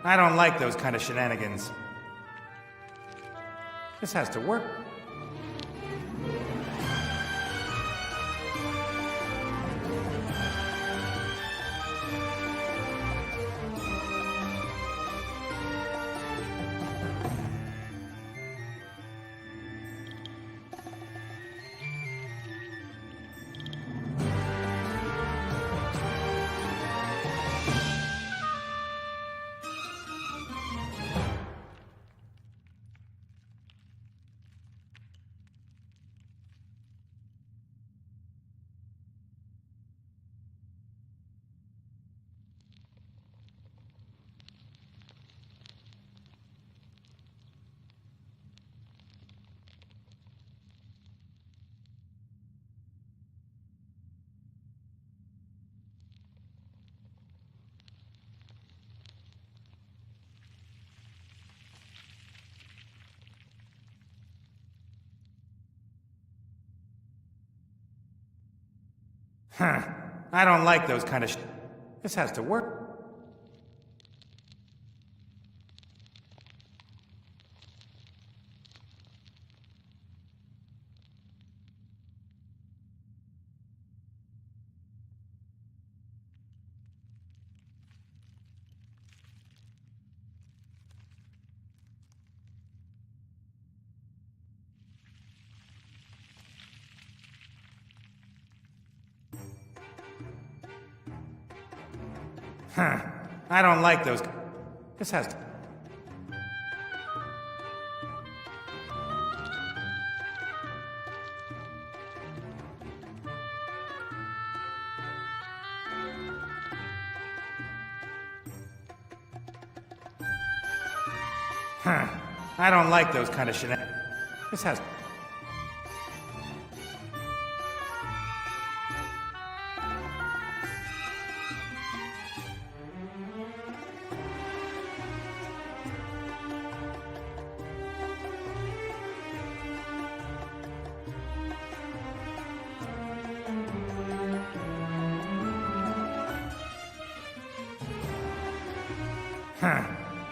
S1: I don't like those kind of shenanigans. This has to work. I don't like those kind of This has to work. I don't like those. This has to. I don't like those kind of shenanigans. This has.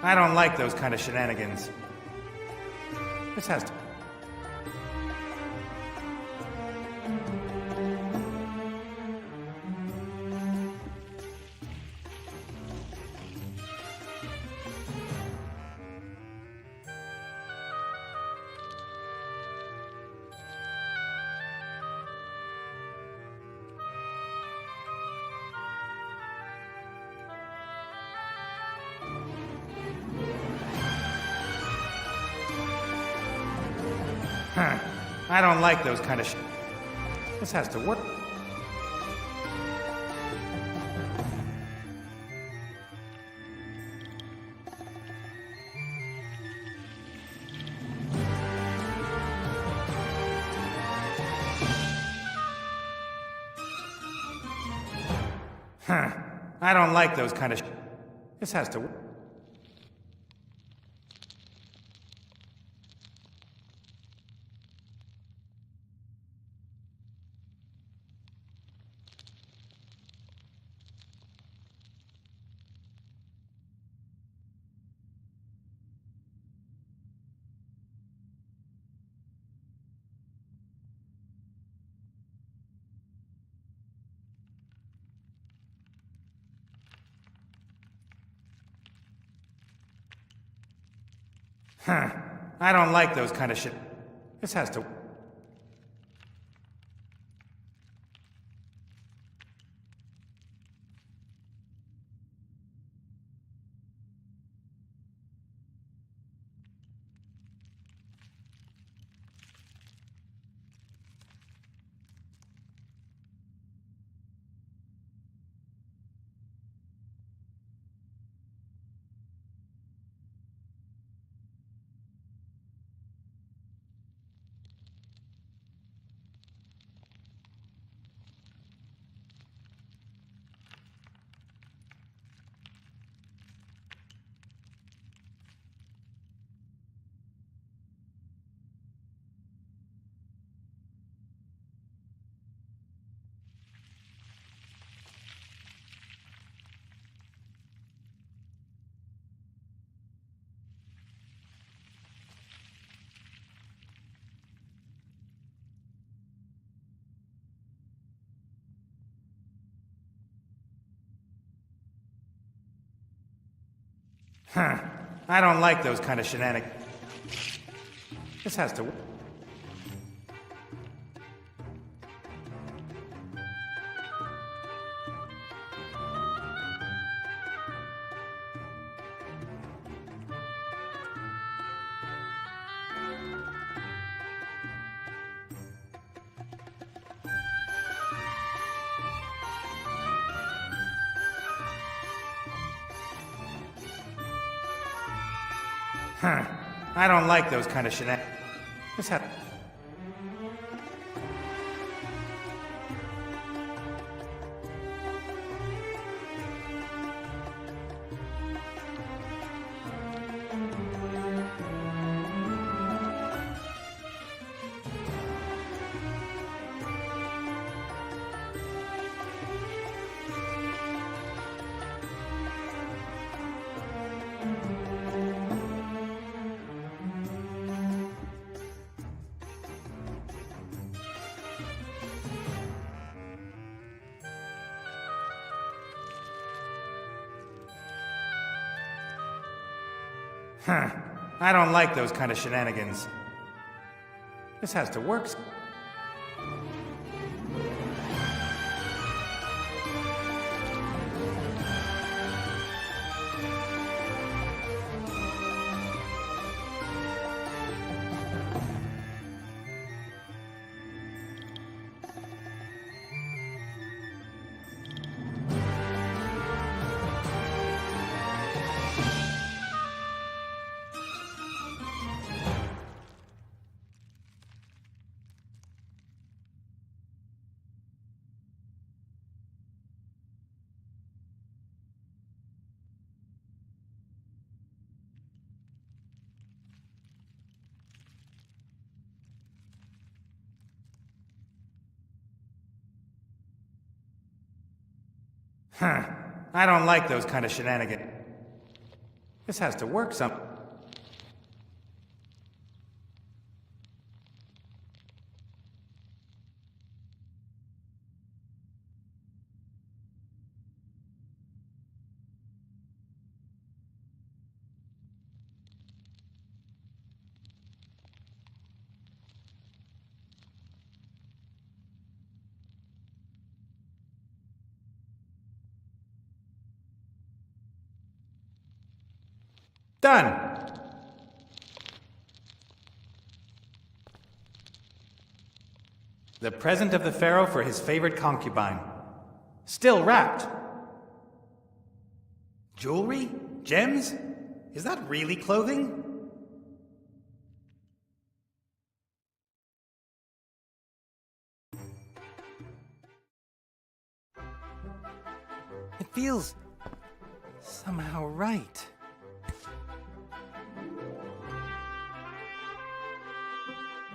S1: I don't like those kind of shenanigans. This has to. I don't like those kind of This has to work. I don't like those kind of This has to work. I don't like those kind of This has to. Huh. I don't like those kind of shenanigans. This has to... Huh. I don't like those kind of shenanigans. This has... Huh. I don't like those kind of shenanigans. This has to work. Huh. I don't like those kind of shenanigans. This has to work some... Done! The present of the Pharaoh for his favorite concubine. Still wrapped. Jewelry? Gems? Is that really clothing? It feels somehow right.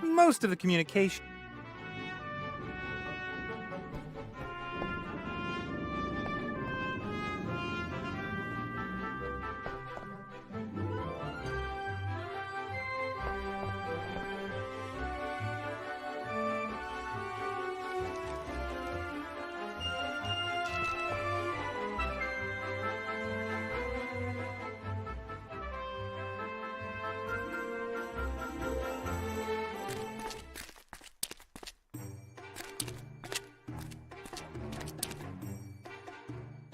S1: Most of the communication.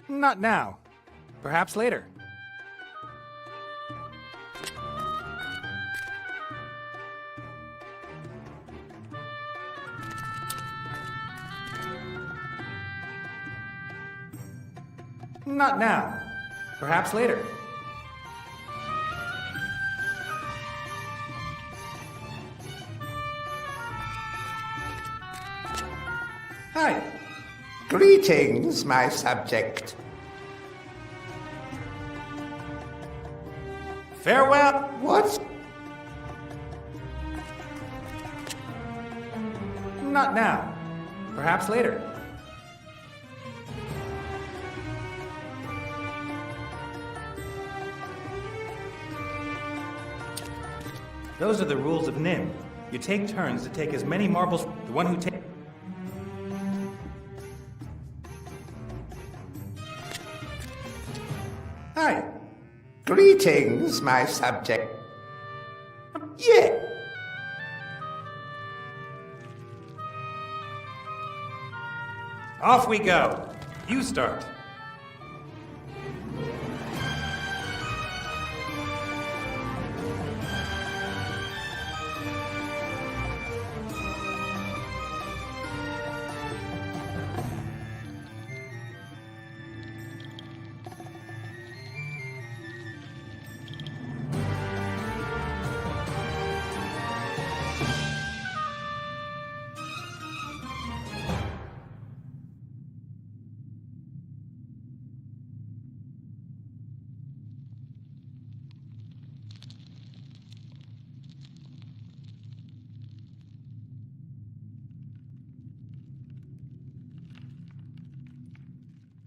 S1: Not now. Perhaps later. Not now. Perhaps later. Hi.
S2: Greetings, my subject.
S1: Farewell.
S2: What?
S1: Not now. Perhaps later. Those are the rules of Nim. You take turns to take as many marbles. The one who takes... Hi.
S2: Greetings, my subject. Yeah.
S1: Off we go. You start.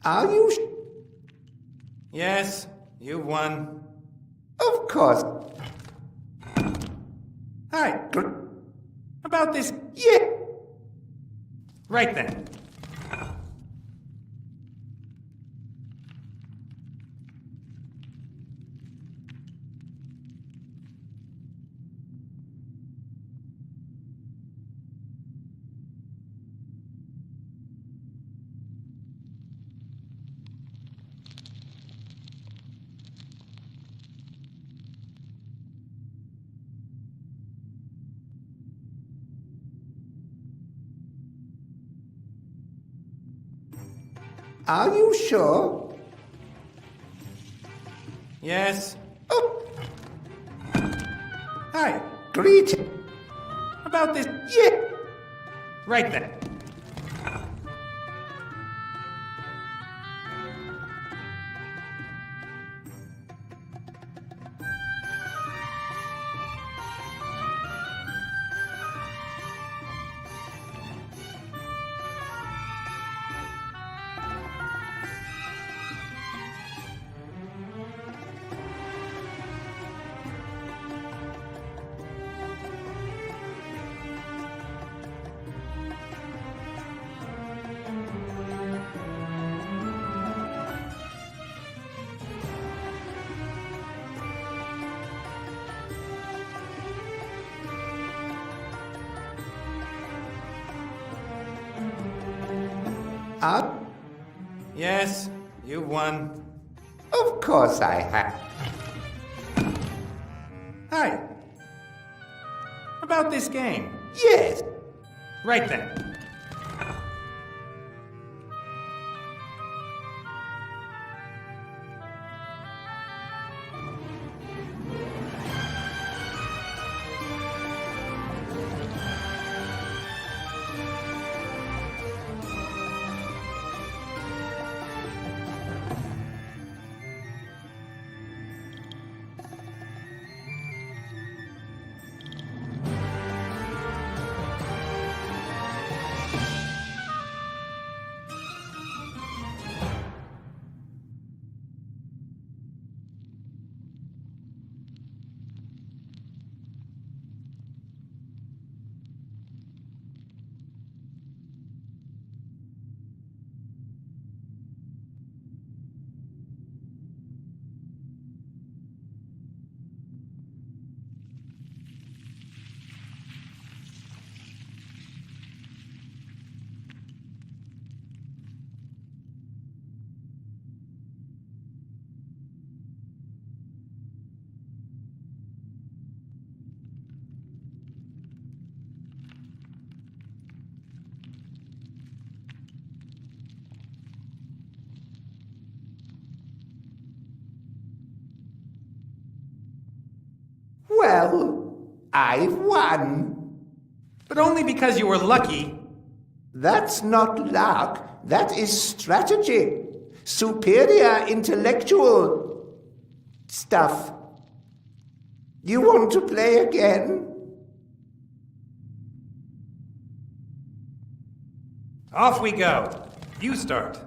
S2: Are you
S1: Yes, you won.
S2: Of course.
S1: Hi. About this.
S2: Yeah.
S1: Right then.
S2: Are you sure?
S1: Yes.
S2: Oh,
S1: Hi.
S2: greeting.
S1: About this.
S2: Yeah.
S1: Right then.
S2: Ah,
S1: Yes, you won.
S2: of course I have.
S1: Hi. About this game.
S2: Yes.
S1: Right then.
S2: Well, I've won.
S1: But only because you were lucky.
S2: That's not luck. That is strategy. Superior intellectual stuff. You want to play again?
S1: Off we go. You start.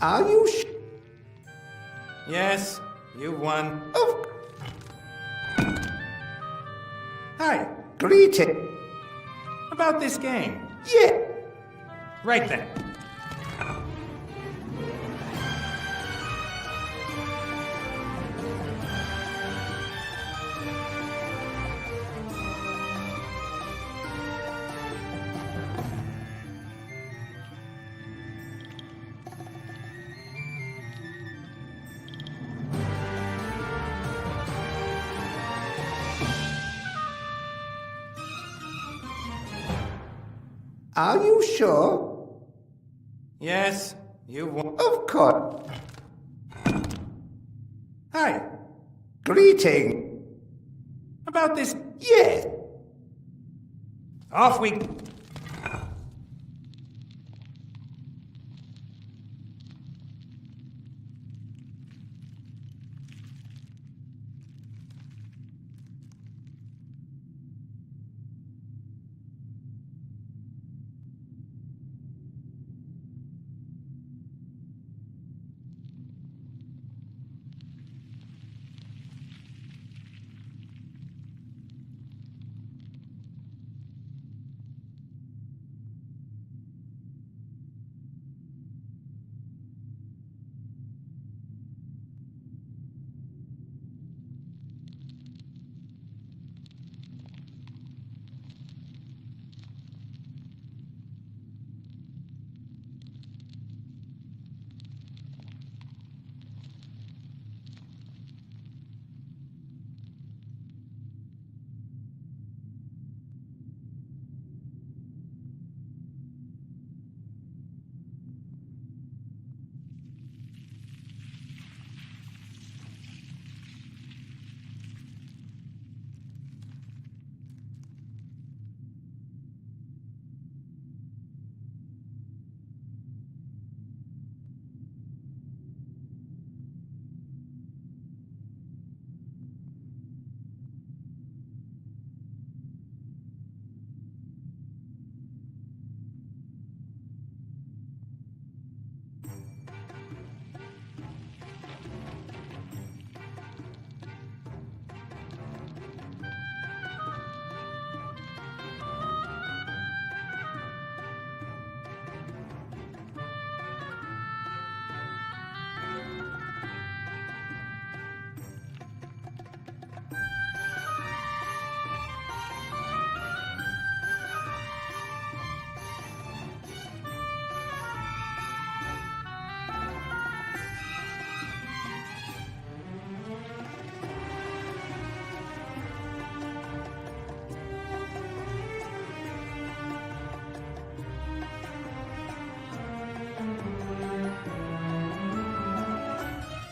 S2: Are you
S1: Yes, you've won.
S2: of
S1: Hi,
S2: greeting?
S1: about this game.
S2: Yeah.
S1: Right then.
S2: Are you sure?
S1: Yes, you've won.
S2: Of course.
S1: Hi,
S2: Greeting.
S1: about this.
S2: Yeah.
S1: Off we.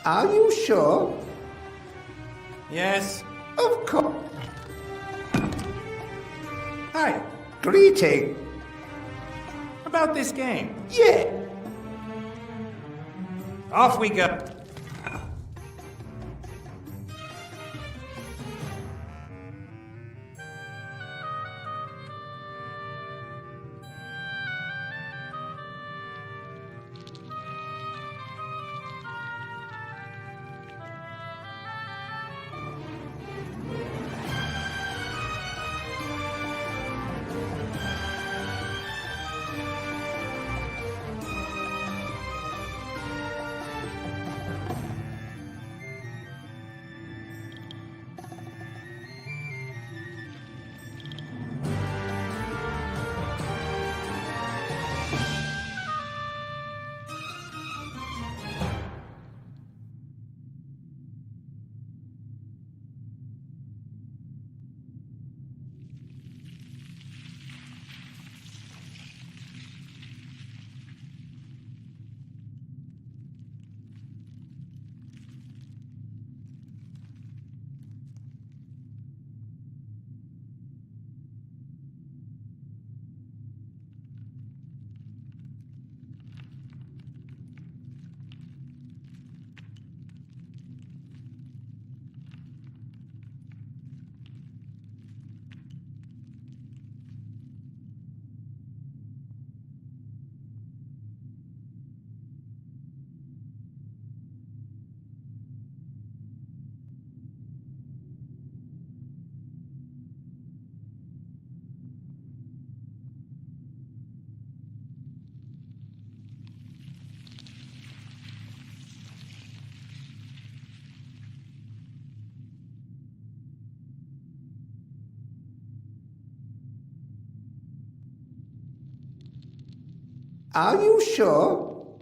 S2: Are you sure?
S1: Yes.
S2: Of course.
S1: Hi,
S2: Greeting.
S1: about this game.
S2: Yeah.
S1: Off we go.
S2: Are you sure?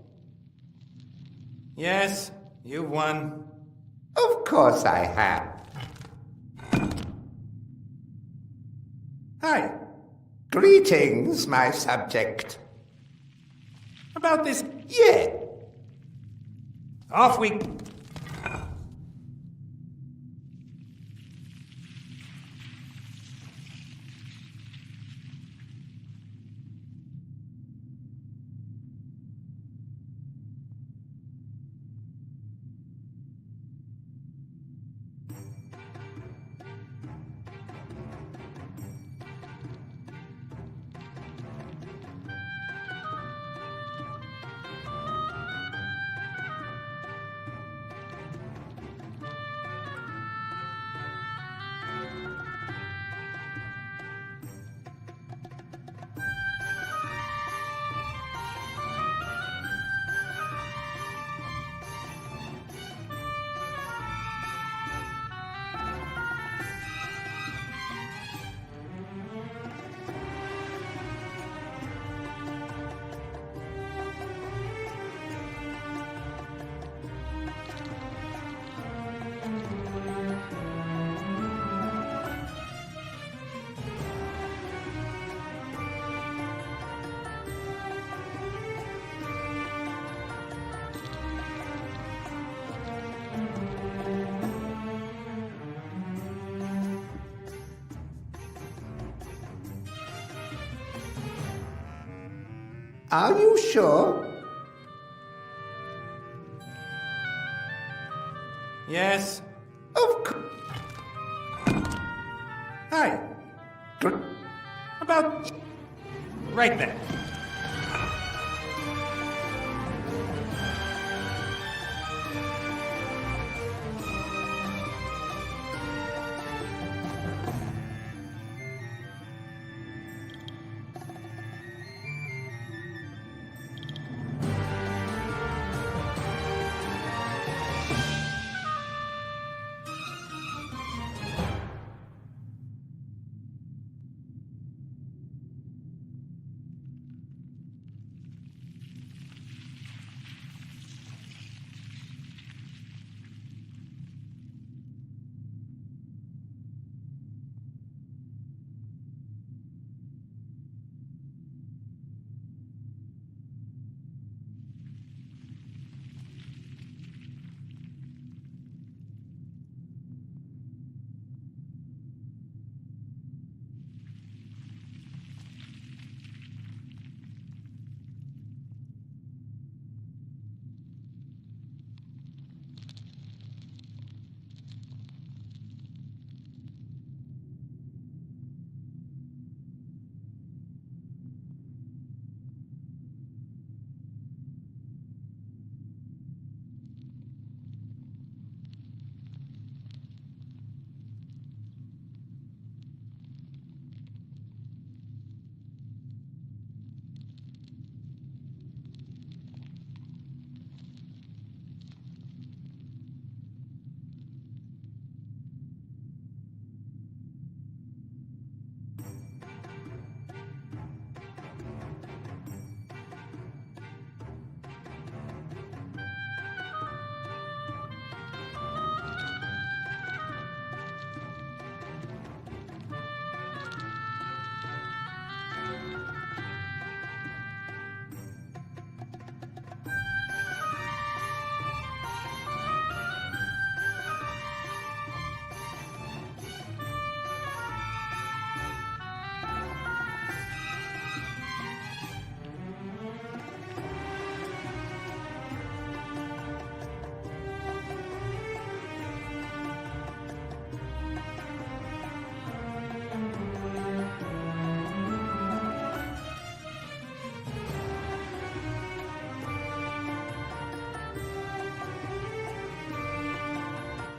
S1: Yes, you've won.
S2: Of course I have.
S1: Hi.
S2: Greetings, my subject.
S1: About this,
S2: Yeah.
S1: off we...
S2: Are you sure?
S1: Yes.
S2: Of course.
S1: Hi. About... right then.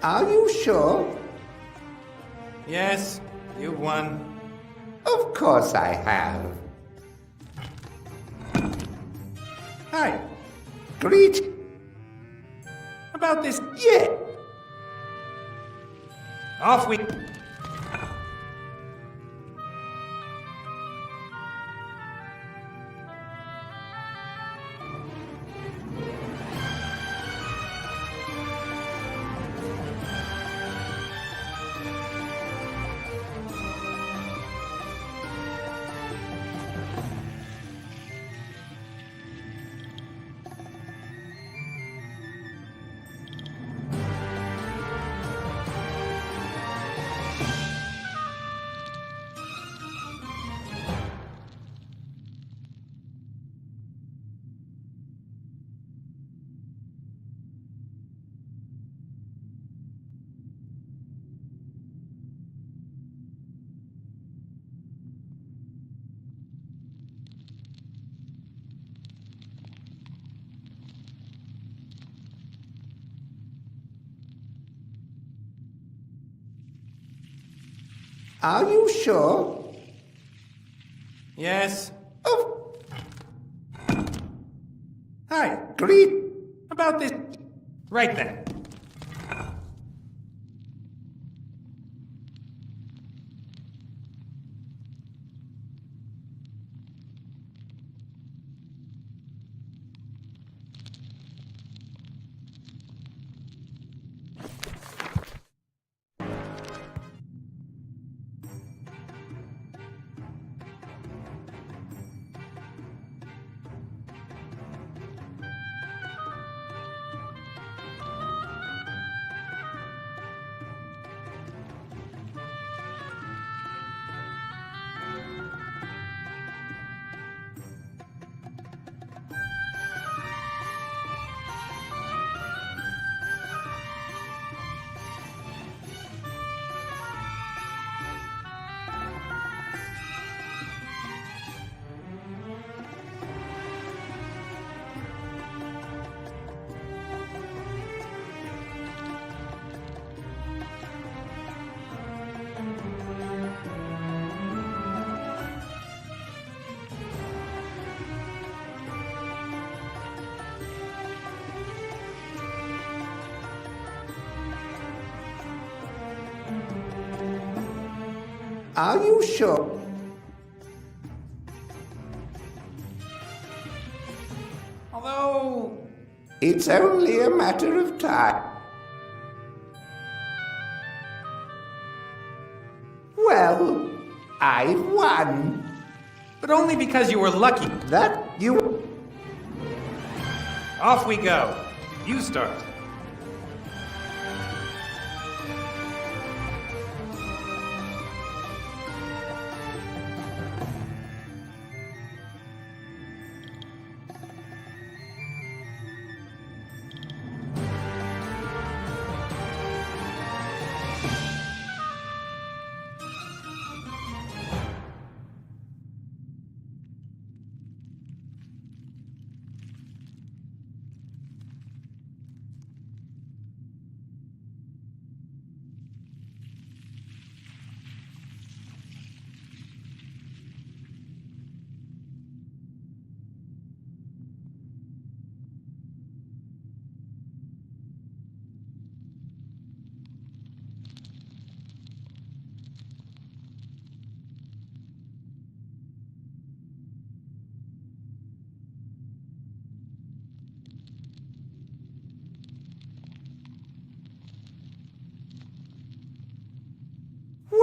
S2: Are you sure?
S1: Yes, you've won.
S2: Of course I have.
S1: Hi.
S2: Greet.
S1: About this,
S2: Yeah.
S1: off we...
S2: Are you sure?
S1: Yes.
S2: Oh,
S1: Hi.
S2: great.
S1: About this. Right then.
S2: Are you sure?
S1: Although.
S2: It's only a matter of time. Well, I've won.
S1: But only because you were lucky.
S2: That you...
S1: Off we go. You start.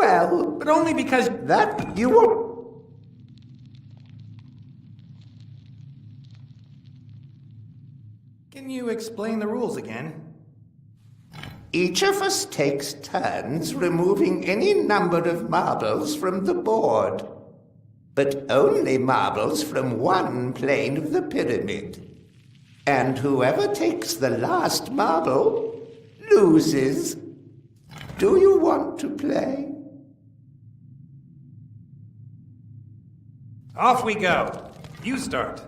S2: Well,
S1: But only because.
S2: that you were...
S1: Can you explain the rules again?
S2: Each of us takes turns removing any number of marbles from the board, but only marbles from one plane of the pyramid. And whoever takes the last marble loses. Do you want to play?
S1: Off we go. You start.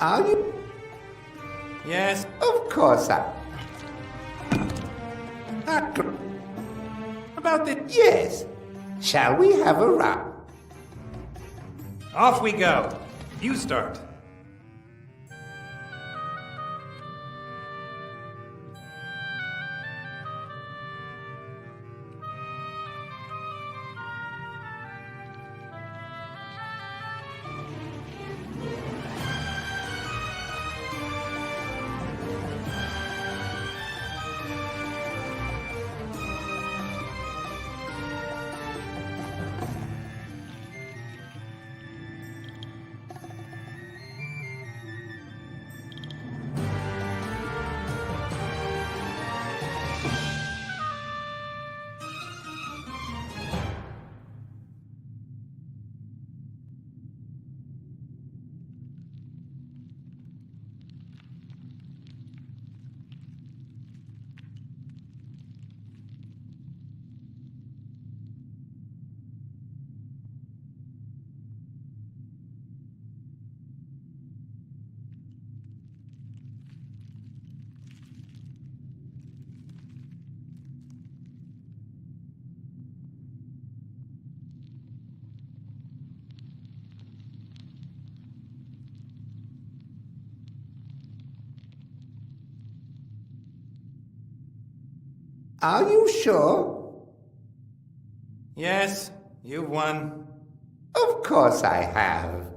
S2: Are you?
S1: Yes.
S2: Of course I...
S1: About the...
S2: Yes. Shall we have a round?
S1: Off we go. You start.
S2: Are you sure?
S1: Yes, you've won.
S2: Of course I have.